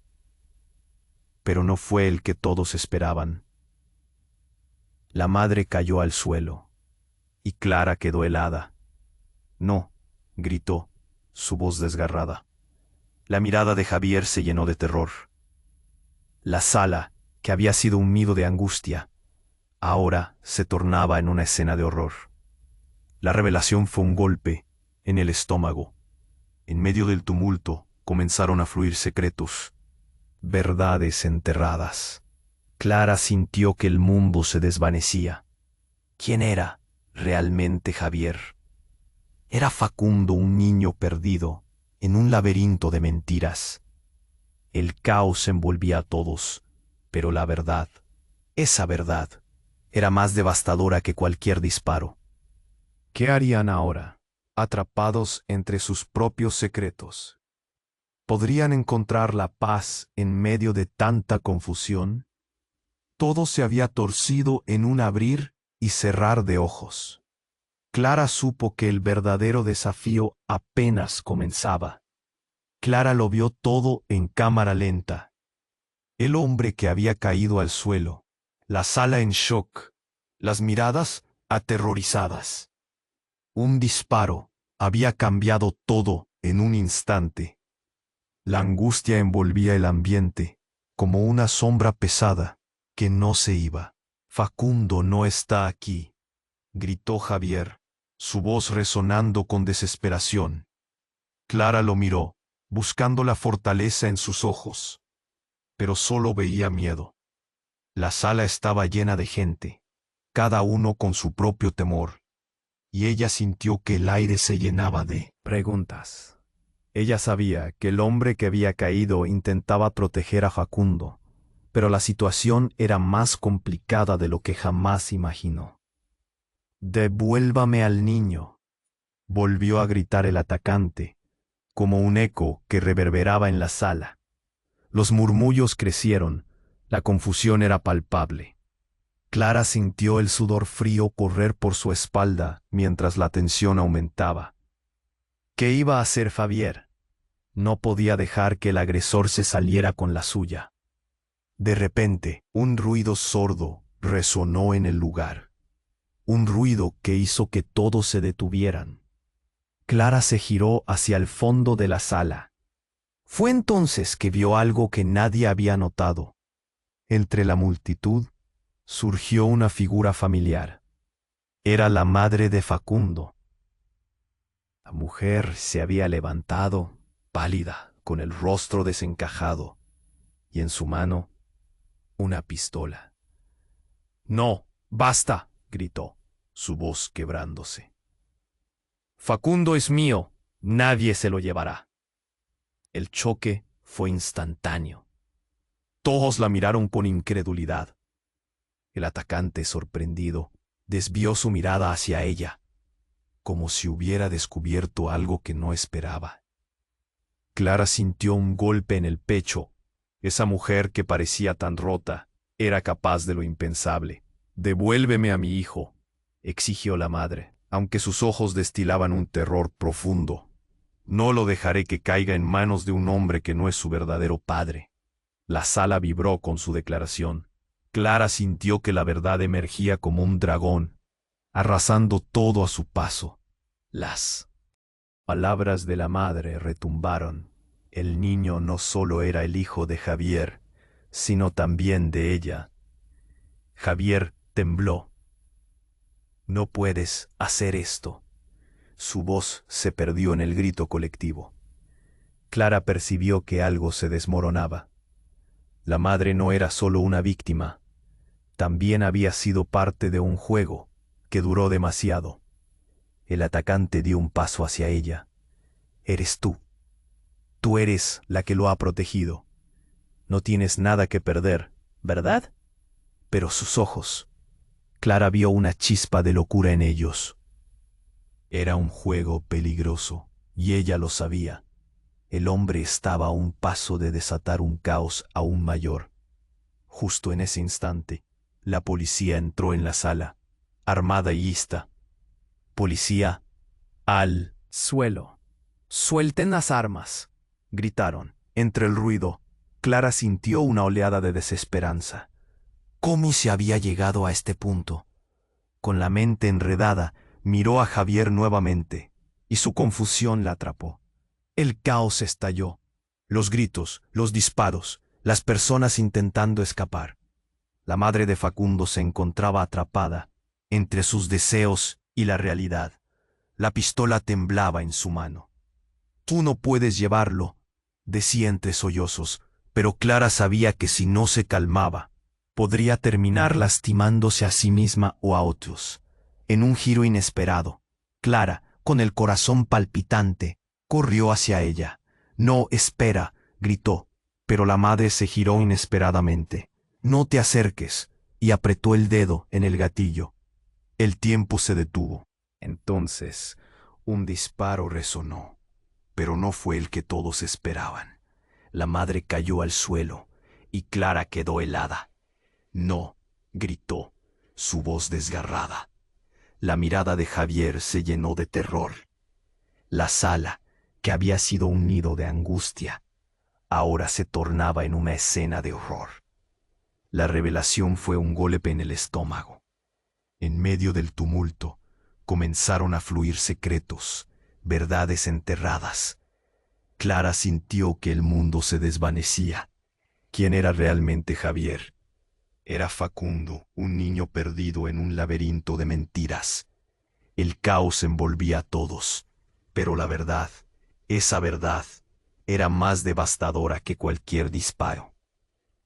pero no fue el que todos esperaban. La madre cayó al suelo, y Clara quedó helada. No, gritó, su voz desgarrada. La mirada de Javier se llenó de terror. La sala, que había sido un nido de angustia, ahora se tornaba en una escena de horror. La revelación fue un golpe en el estómago. En medio del tumulto comenzaron a fluir secretos, verdades enterradas. Clara sintió que el mundo se desvanecía. ¿Quién era realmente Javier? ¿Era Facundo un niño perdido en un laberinto de mentiras? El caos envolvía a todos, pero la verdad, esa verdad, era más devastadora que cualquier disparo. ¿Qué harían ahora, atrapados entre sus propios secretos? ¿Podrían encontrar la paz en medio de tanta confusión? Todo se había torcido en un abrir y cerrar de ojos. Clara supo que el verdadero desafío apenas comenzaba. Clara lo vio todo en cámara lenta. El hombre que había caído al suelo, la sala en shock, las miradas aterrorizadas. Un disparo había cambiado todo en un instante. La angustia envolvía el ambiente, como una sombra pesada que no se iba. Facundo no está aquí, gritó Javier, su voz resonando con desesperación. Clara lo miró, buscando la fortaleza en sus ojos, pero solo veía miedo. La sala estaba llena de gente, cada uno con su propio temor, y ella sintió que el aire se llenaba de preguntas. Ella sabía que el hombre que había caído intentaba proteger a Facundo, pero la situación era más complicada de lo que jamás imaginó. «Devuélvame al niño», volvió a gritar el atacante, como un eco que reverberaba en la sala. Los murmullos crecieron, la confusión era palpable. Clara sintió el sudor frío correr por su espalda mientras la tensión aumentaba. ¿Qué iba a hacer Javier? No podía dejar que el agresor se saliera con la suya. De repente, un ruido sordo resonó en el lugar. Un ruido que hizo que todos se detuvieran. Clara se giró hacia el fondo de la sala. Fue entonces que vio algo que nadie había notado. Entre la multitud surgió una figura familiar. Era la madre de Facundo. La mujer se había levantado, pálida, con el rostro desencajado, y en su mano una pistola. «No, basta», gritó, su voz quebrándose. «Facundo es mío, nadie se lo llevará». El choque fue instantáneo. Todos la miraron con incredulidad. El atacante, sorprendido, desvió su mirada hacia ella, como si hubiera descubierto algo que no esperaba. Clara sintió un golpe en el pecho. Esa mujer que parecía tan rota era capaz de lo impensable. «Devuélveme a mi hijo», exigió la madre, aunque sus ojos destilaban un terror profundo. «No lo dejaré que caiga en manos de un hombre que no es su verdadero padre». La sala vibró con su declaración. Clara sintió que la verdad emergía como un dragón, arrasando todo a su paso. Las palabras de la madre retumbaron. El niño no solo era el hijo de Javier, sino también de ella. Javier tembló. «No puedes hacer esto». Su voz se perdió en el grito colectivo. Clara percibió que algo se desmoronaba. La madre no era solo una víctima, también había sido parte de un juego que duró demasiado. El atacante dio un paso hacia ella. «Eres tú. Tú eres la que lo ha protegido. No tienes nada que perder, ¿verdad?» Pero sus ojos, Clara vio una chispa de locura en ellos. Era un juego peligroso, y ella lo sabía. El hombre estaba a un paso de desatar un caos aún mayor. Justo en ese instante, la policía entró en la sala, armada y lista. «Policía, al suelo. Suelten las armas», gritaron. Entre el ruido, Clara sintió una oleada de desesperanza. ¿Cómo se había llegado a este punto? Con la mente enredada, Miró a Javier nuevamente, y su confusión la atrapó. El caos estalló. Los gritos, los disparos, las personas intentando escapar. La madre de Facundo se encontraba atrapada entre sus deseos y la realidad. La pistola temblaba en su mano. «Tú no puedes llevarlo», decía entre sollozos, pero Clara sabía que si no se calmaba, podría terminar lastimándose a sí misma o a otros. En un giro inesperado, Clara, con el corazón palpitante, corrió hacia ella. «No, espera», gritó, pero la madre se giró inesperadamente. «No te acerques», y apretó el dedo en el gatillo. El tiempo se detuvo. Entonces, un disparo resonó, pero no fue el que todos esperaban. La madre cayó al suelo, y Clara quedó helada. «No», gritó, su voz desgarrada. La mirada de Javier se llenó de terror. La sala, que había sido un nido de angustia, ahora se tornaba en una escena de horror. La revelación fue un golpe en el estómago. En medio del tumulto, comenzaron a fluir secretos, verdades enterradas. Clara sintió que el mundo se desvanecía. ¿Quién era realmente Javier? Era Facundo, un niño perdido en un laberinto de mentiras. El caos envolvía a todos, pero la verdad, esa verdad, era más devastadora que cualquier disparo.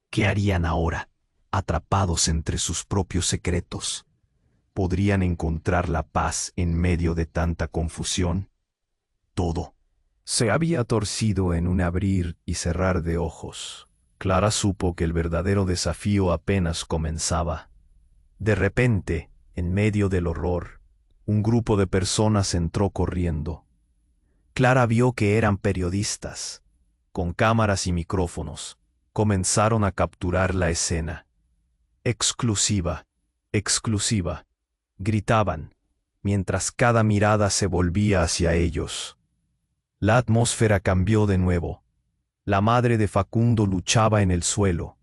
¿Qué harían ahora, atrapados entre sus propios secretos? ¿Podrían encontrar la paz en medio de tanta confusión? Todo se había torcido en un abrir y cerrar de ojos. Clara supo que el verdadero desafío apenas comenzaba. De repente, en medio del horror, un grupo de personas entró corriendo. Clara vio que eran periodistas. Con cámaras y micrófonos, comenzaron a capturar la escena. «Exclusiva, exclusiva», gritaban, mientras cada mirada se volvía hacia ellos. La atmósfera cambió de nuevo. La madre de Facundo luchaba en el suelo,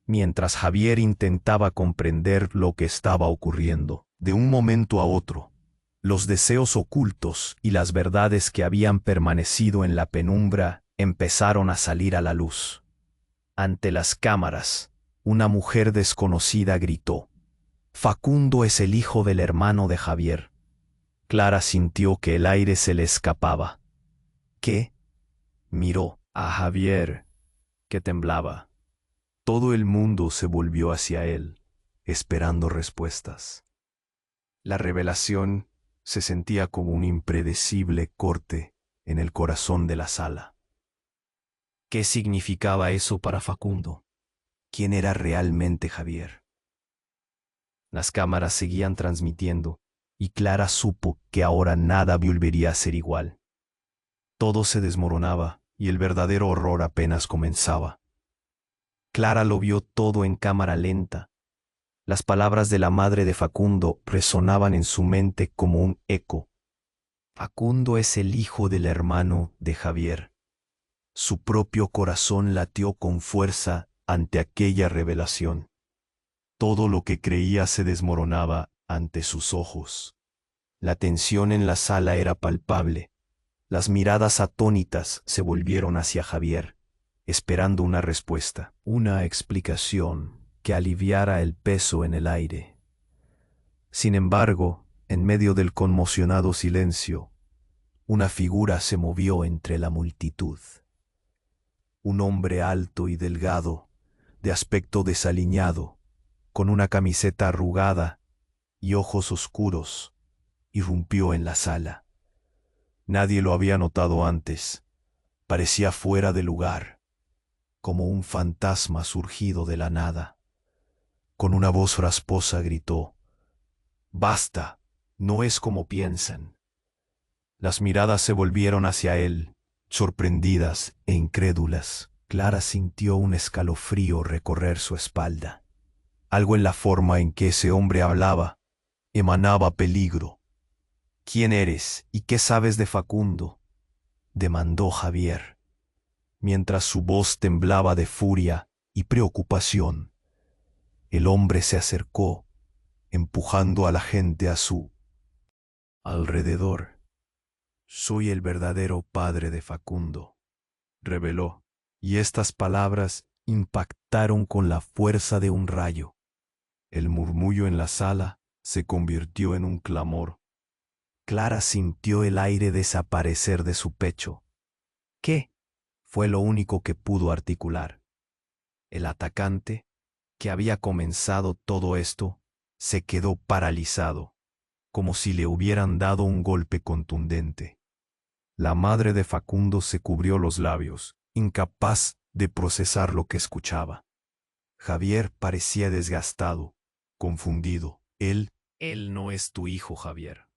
mientras Javier intentaba comprender lo que estaba ocurriendo. De un momento a otro, los deseos ocultos y las verdades que habían permanecido en la penumbra empezaron a salir a la luz. Ante las cámaras, una mujer desconocida gritó: «Facundo es el hijo del hermano de Javier». Clara sintió que el aire se le escapaba. «¿Qué?». Miró a Javier, que temblaba. Todo el mundo se volvió hacia él, esperando respuestas. La revelación se sentía como un impredecible corte en el corazón de la sala. ¿Qué significaba eso para Facundo? ¿Quién era realmente Javier? Las cámaras seguían transmitiendo, y Clara supo que ahora nada volvería a ser igual. Todo se desmoronaba, y el verdadero horror apenas comenzaba. Clara lo vio todo en cámara lenta. Las palabras de la madre de Facundo resonaban en su mente como un eco. Facundo es el hijo del hermano de Javier. Su propio corazón latió con fuerza ante aquella revelación. Todo lo que creía se desmoronaba ante sus ojos. La tensión en la sala era palpable. Las miradas atónitas se volvieron hacia Javier, esperando una respuesta, una explicación que aliviara el peso en el aire. Sin embargo, en medio del conmocionado silencio, una figura se movió entre la multitud. Un hombre alto y delgado, de aspecto desaliñado, con una camiseta arrugada y ojos oscuros, irrumpió en la sala. Nadie lo había notado antes. Parecía fuera de lugar, como un fantasma surgido de la nada. Con una voz rasposa gritó: «Basta, no es como piensan». Las miradas se volvieron hacia él, sorprendidas e incrédulas. Clara sintió un escalofrío recorrer su espalda. Algo en la forma en que ese hombre hablaba emanaba peligro. «¿Quién eres y qué sabes de Facundo?», demandó Javier, mientras su voz temblaba de furia y preocupación. El hombre se acercó, empujando a la gente a su alrededor. Soy el verdadero padre de Facundo, reveló, y estas palabras impactaron con la fuerza de un rayo. El murmullo en la sala se convirtió en un clamor. Clara sintió el aire desaparecer de su pecho. ¿Qué? Fue lo único que pudo articular. El atacante, que había comenzado todo esto, se quedó paralizado, como si le hubieran dado un golpe contundente. La madre de Facundo se cubrió los labios, incapaz de procesar lo que escuchaba. Javier parecía desgastado, confundido. Él no es tu hijo, Javier,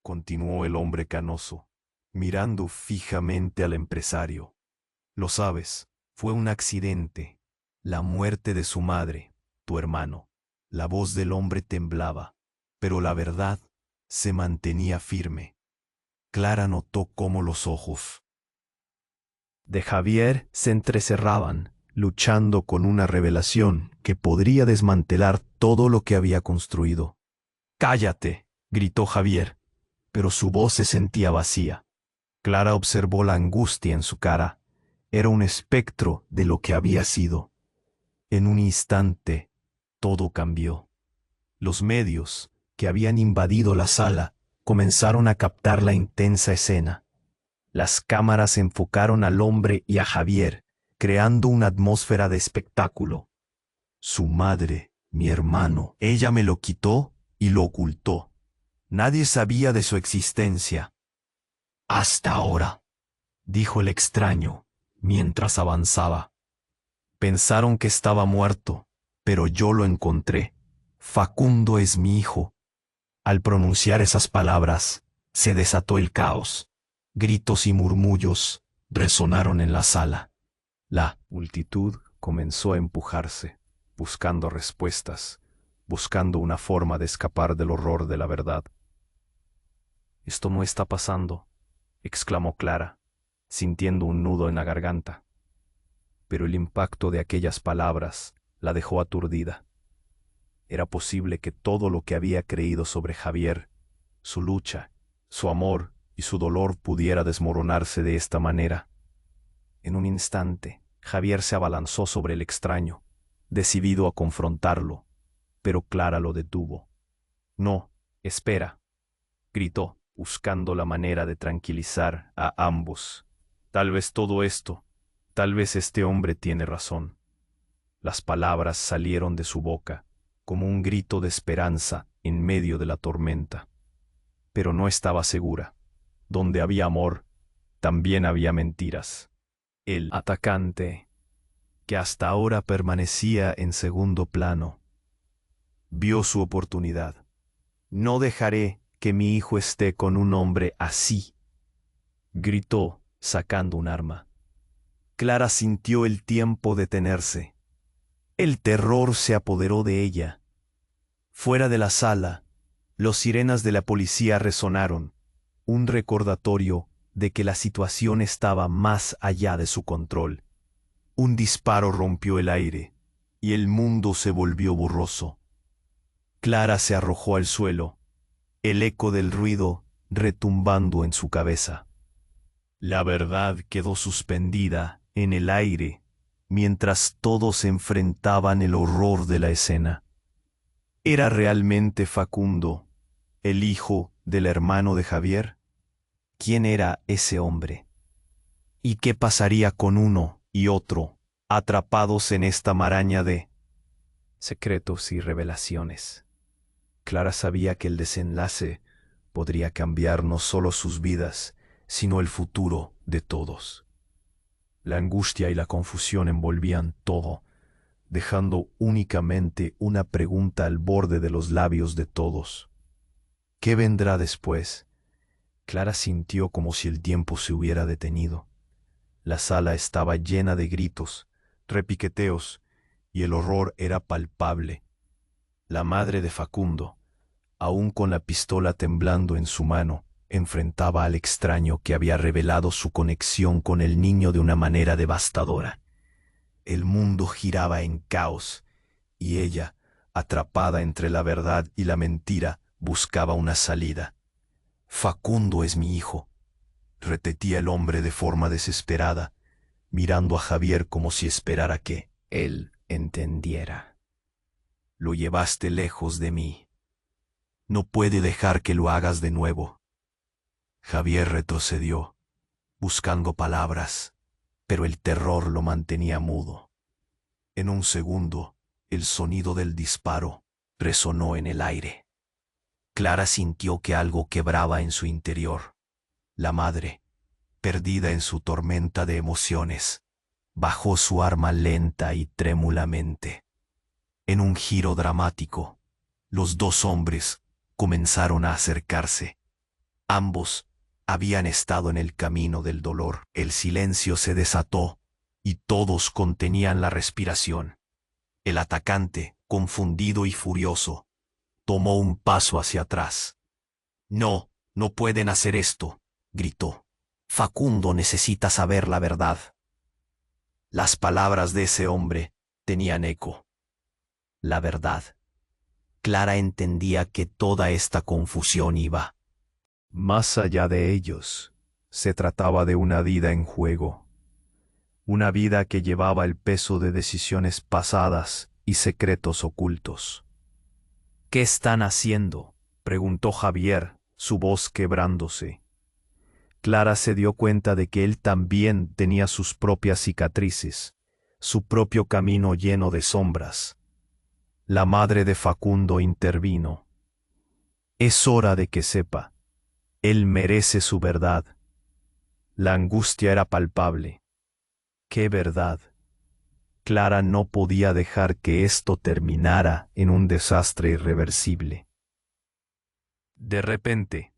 continuó el hombre canoso, mirando fijamente al empresario. Lo sabes, fue un accidente, la muerte de su madre, tu hermano. La voz del hombre temblaba, pero la verdad se mantenía firme. Clara notó cómo los ojos de Javier se entrecerraban, luchando con una revelación que podría desmantelar todo lo que había construido. «¡Cállate!», gritó Javier, pero su voz se sentía vacía. Clara observó la angustia en su cara. Era un espectro de lo que había sido. En un instante, todo cambió. Los medios que habían invadido la sala comenzaron a captar la intensa escena. Las cámaras enfocaron al hombre y a Javier, creando una atmósfera de espectáculo. Su madre, mi hermano, ella me lo quitó y lo ocultó. Nadie sabía de su existencia. Hasta ahora, dijo el extraño, mientras avanzaba. Pensaron que estaba muerto, pero yo lo encontré. Facundo es mi hijo. Al pronunciar esas palabras, se desató el caos. Gritos y murmullos resonaron en la sala. La multitud comenzó a empujarse, buscando respuestas, buscando una forma de escapar del horror de la verdad. «Esto no está pasando», exclamó Clara, sintiendo un nudo en la garganta. Pero el impacto de aquellas palabras la dejó aturdida. Era posible que todo lo que había creído sobre Javier, su lucha, su amor y su dolor pudiera desmoronarse de esta manera. En un instante, Javier se abalanzó sobre el extraño, decidido a confrontarlo, pero Clara lo detuvo. «No, espera», gritó, buscando la manera de tranquilizar a ambos. «Tal vez todo esto, tal vez este hombre tiene razón». Las palabras salieron de su boca como un grito de esperanza en medio de la tormenta. Pero no estaba segura. Donde había amor, también había mentiras. El atacante, que hasta ahora permanecía en segundo plano, vio su oportunidad. «No dejaré que mi hijo esté con un hombre así», gritó, sacando un arma. Clara sintió el tiempo detenerse. El terror se apoderó de ella. Fuera de la sala, los sirenas de la policía resonaron, un recordatorio de que la situación estaba más allá de su control. Un disparo rompió el aire, y el mundo se volvió borroso. Clara se arrojó al suelo, el eco del ruido retumbando en su cabeza. La verdad quedó suspendida en el aire, mientras todos enfrentaban el horror de la escena. ¿Era realmente Facundo, el hijo del hermano de Javier? ¿Quién era ese hombre? ¿Y qué pasaría con uno y otro, atrapados en esta maraña de secretos y revelaciones? Clara sabía que el desenlace podría cambiar no solo sus vidas, sino el futuro de todos. La angustia y la confusión envolvían todo, dejando únicamente una pregunta al borde de los labios de todos. ¿Qué vendrá después? Clara sintió como si el tiempo se hubiera detenido. La sala estaba llena de gritos, repiqueteos, y el horror era palpable. La madre de Facundo, aún con la pistola temblando en su mano, enfrentaba al extraño que había revelado su conexión con el niño de una manera devastadora. El mundo giraba en caos, y ella, atrapada entre la verdad y la mentira, buscaba una salida. Facundo es mi hijo, repetía el hombre de forma desesperada, mirando a Javier como si esperara que él entendiera. Lo llevaste lejos de mí. No puede dejar que lo hagas de nuevo. Javier retrocedió, buscando palabras, pero el terror lo mantenía mudo. En un segundo, el sonido del disparo resonó en el aire. Clara sintió que algo quebraba en su interior. La madre, perdida en su tormenta de emociones, bajó su arma lenta y trémulamente. En un giro dramático, los dos hombres comenzaron a acercarse. Ambos habían estado en el camino del dolor. El silencio se desató y todos contenían la respiración. El atacante, confundido y furioso, tomó un paso hacia atrás. No, no pueden hacer esto, gritó. Facundo necesita saber la verdad. Las palabras de ese hombre tenían eco. La verdad. Clara entendía que toda esta confusión iba más allá de ellos. Se trataba de una vida en juego. Una vida que llevaba el peso de decisiones pasadas y secretos ocultos. ¿Qué están haciendo?, preguntó Javier, su voz quebrándose. Clara se dio cuenta de que él también tenía sus propias cicatrices, su propio camino lleno de sombras. La madre de Facundo intervino. Es hora de que sepa. Él merece su verdad. La angustia era palpable. ¿Qué verdad? Clara no podía dejar que esto terminara en un desastre irreversible. De repente,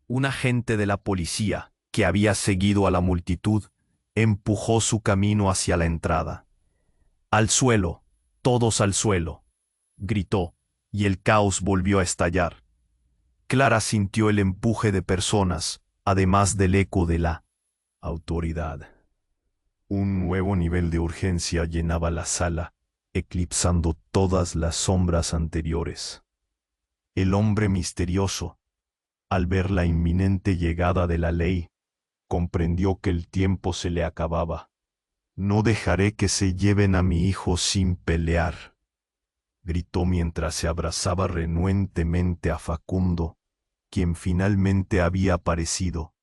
un agente de la policía, que había seguido a la multitud, empujó su camino hacia la entrada. «Al suelo, todos al suelo», gritó, y el caos volvió a estallar. Clara sintió el empuje de personas, además del eco de la autoridad. Un nuevo nivel de urgencia llenaba la sala, eclipsando todas las sombras anteriores. El hombre misterioso, al ver la inminente llegada de la ley, comprendió que el tiempo se le acababa. «No dejaré que se lleven a mi hijo sin pelear», gritó mientras se abrazaba renuentemente a Facundo, quien finalmente había aparecido,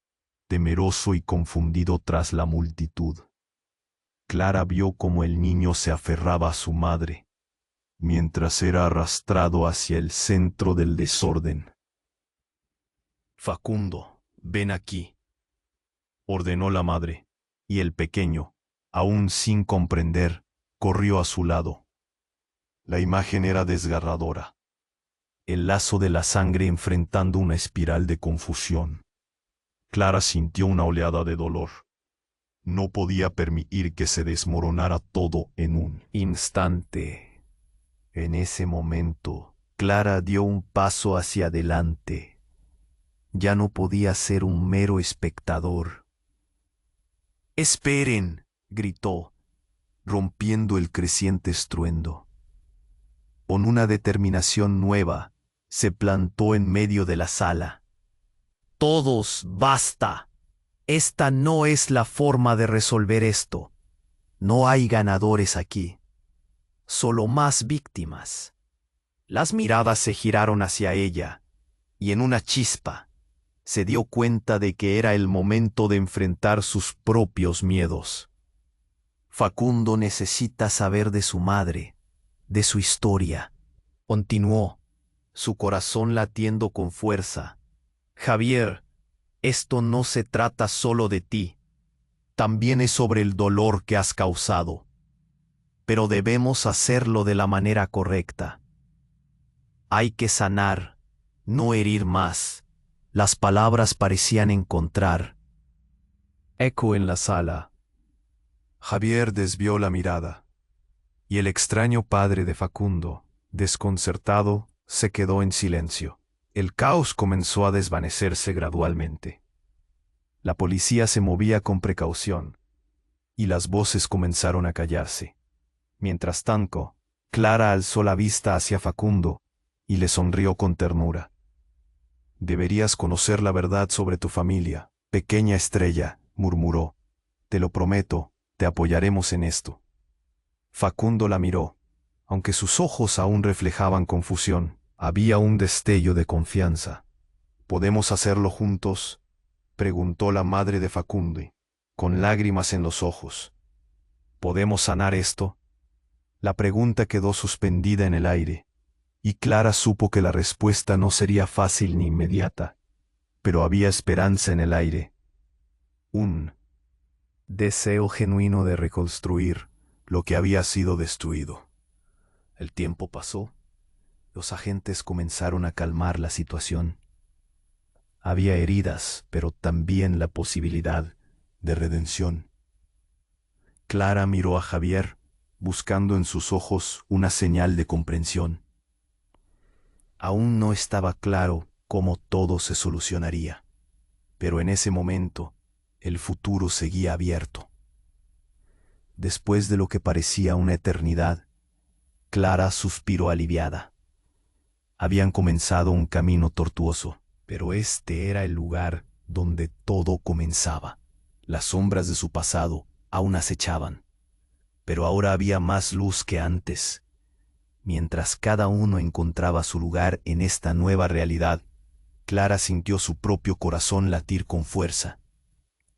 temeroso y confundido tras la multitud. Clara vio cómo el niño se aferraba a su madre, mientras era arrastrado hacia el centro del desorden. «Facundo, ven aquí», ordenó la madre, y el pequeño, aún sin comprender, corrió a su lado. La imagen era desgarradora. El lazo de la sangre enfrentando una espiral de confusión. Clara sintió una oleada de dolor. No podía permitir que se desmoronara todo en un instante. En ese momento, Clara dio un paso hacia adelante. Ya no podía ser un mero espectador. «¡Esperen!», gritó, rompiendo el creciente estruendo. Con una determinación nueva, se plantó en medio de la sala. «Todos, basta. Esta no es la forma de resolver esto. No hay ganadores aquí. Solo más víctimas». Las miradas se giraron hacia ella, y en una chispa, se dio cuenta de que era el momento de enfrentar sus propios miedos. Facundo necesita saber de su madre, de su historia. Continuó, su corazón latiendo con fuerza. «Javier, esto no se trata solo de ti. También es sobre el dolor que has causado. Pero debemos hacerlo de la manera correcta. Hay que sanar, no herir más». Las palabras parecían encontrar eco en la sala. Javier desvió la mirada, y el extraño padre de Facundo, desconcertado, se quedó en silencio. El caos comenzó a desvanecerse gradualmente. La policía se movía con precaución, y las voces comenzaron a callarse. Mientras tanto, Clara alzó la vista hacia Facundo y le sonrió con ternura. Deberías conocer la verdad sobre tu familia. Pequeña estrella, murmuró. Te lo prometo, te apoyaremos en esto. Facundo la miró. Aunque sus ojos aún reflejaban confusión, había un destello de confianza. ¿Podemos hacerlo juntos?, preguntó la madre de Facundo, con lágrimas en los ojos. ¿Podemos sanar esto? La pregunta quedó suspendida en el aire, y Clara supo que la respuesta no sería fácil ni inmediata, pero había esperanza en el aire. Un deseo genuino de reconstruir lo que había sido destruido. El tiempo pasó. Los agentes comenzaron a calmar la situación. Había heridas, pero también la posibilidad de redención. Clara miró a Javier, buscando en sus ojos una señal de comprensión. Aún no estaba claro cómo todo se solucionaría, pero en ese momento el futuro seguía abierto. Después de lo que parecía una eternidad, Clara suspiró aliviada. Habían comenzado un camino tortuoso, pero este era el lugar donde todo comenzaba. Las sombras de su pasado aún acechaban, pero ahora había más luz que antes. Mientras cada uno encontraba su lugar en esta nueva realidad, Clara sintió su propio corazón latir con fuerza.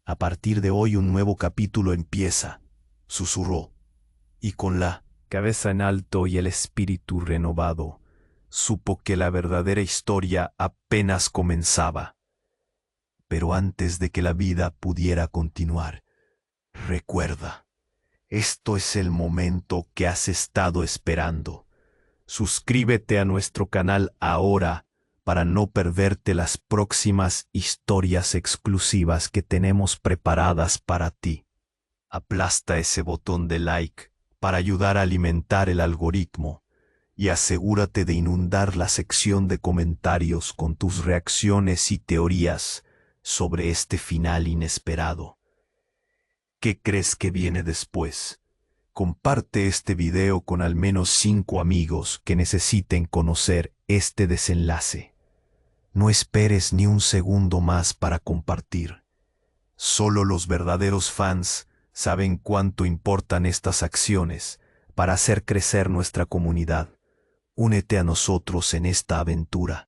A partir de hoy un nuevo capítulo empieza, susurró, y con la cabeza en alto y el espíritu renovado, supo que la verdadera historia apenas comenzaba. Pero antes de que la vida pudiera continuar, recuerda, esto es el momento que has estado esperando. Suscríbete a nuestro canal ahora para no perderte las próximas historias exclusivas que tenemos preparadas para ti. Aplasta ese botón de like para ayudar a alimentar el algoritmo y asegúrate de inundar la sección de comentarios con tus reacciones y teorías sobre este final inesperado. ¿Qué crees que viene después? Comparte este video con al menos 5 amigos que necesiten conocer este desenlace. No esperes ni un segundo más para compartir. Solo los verdaderos fans saben cuánto importan estas acciones para hacer crecer nuestra comunidad. Únete a nosotros en esta aventura.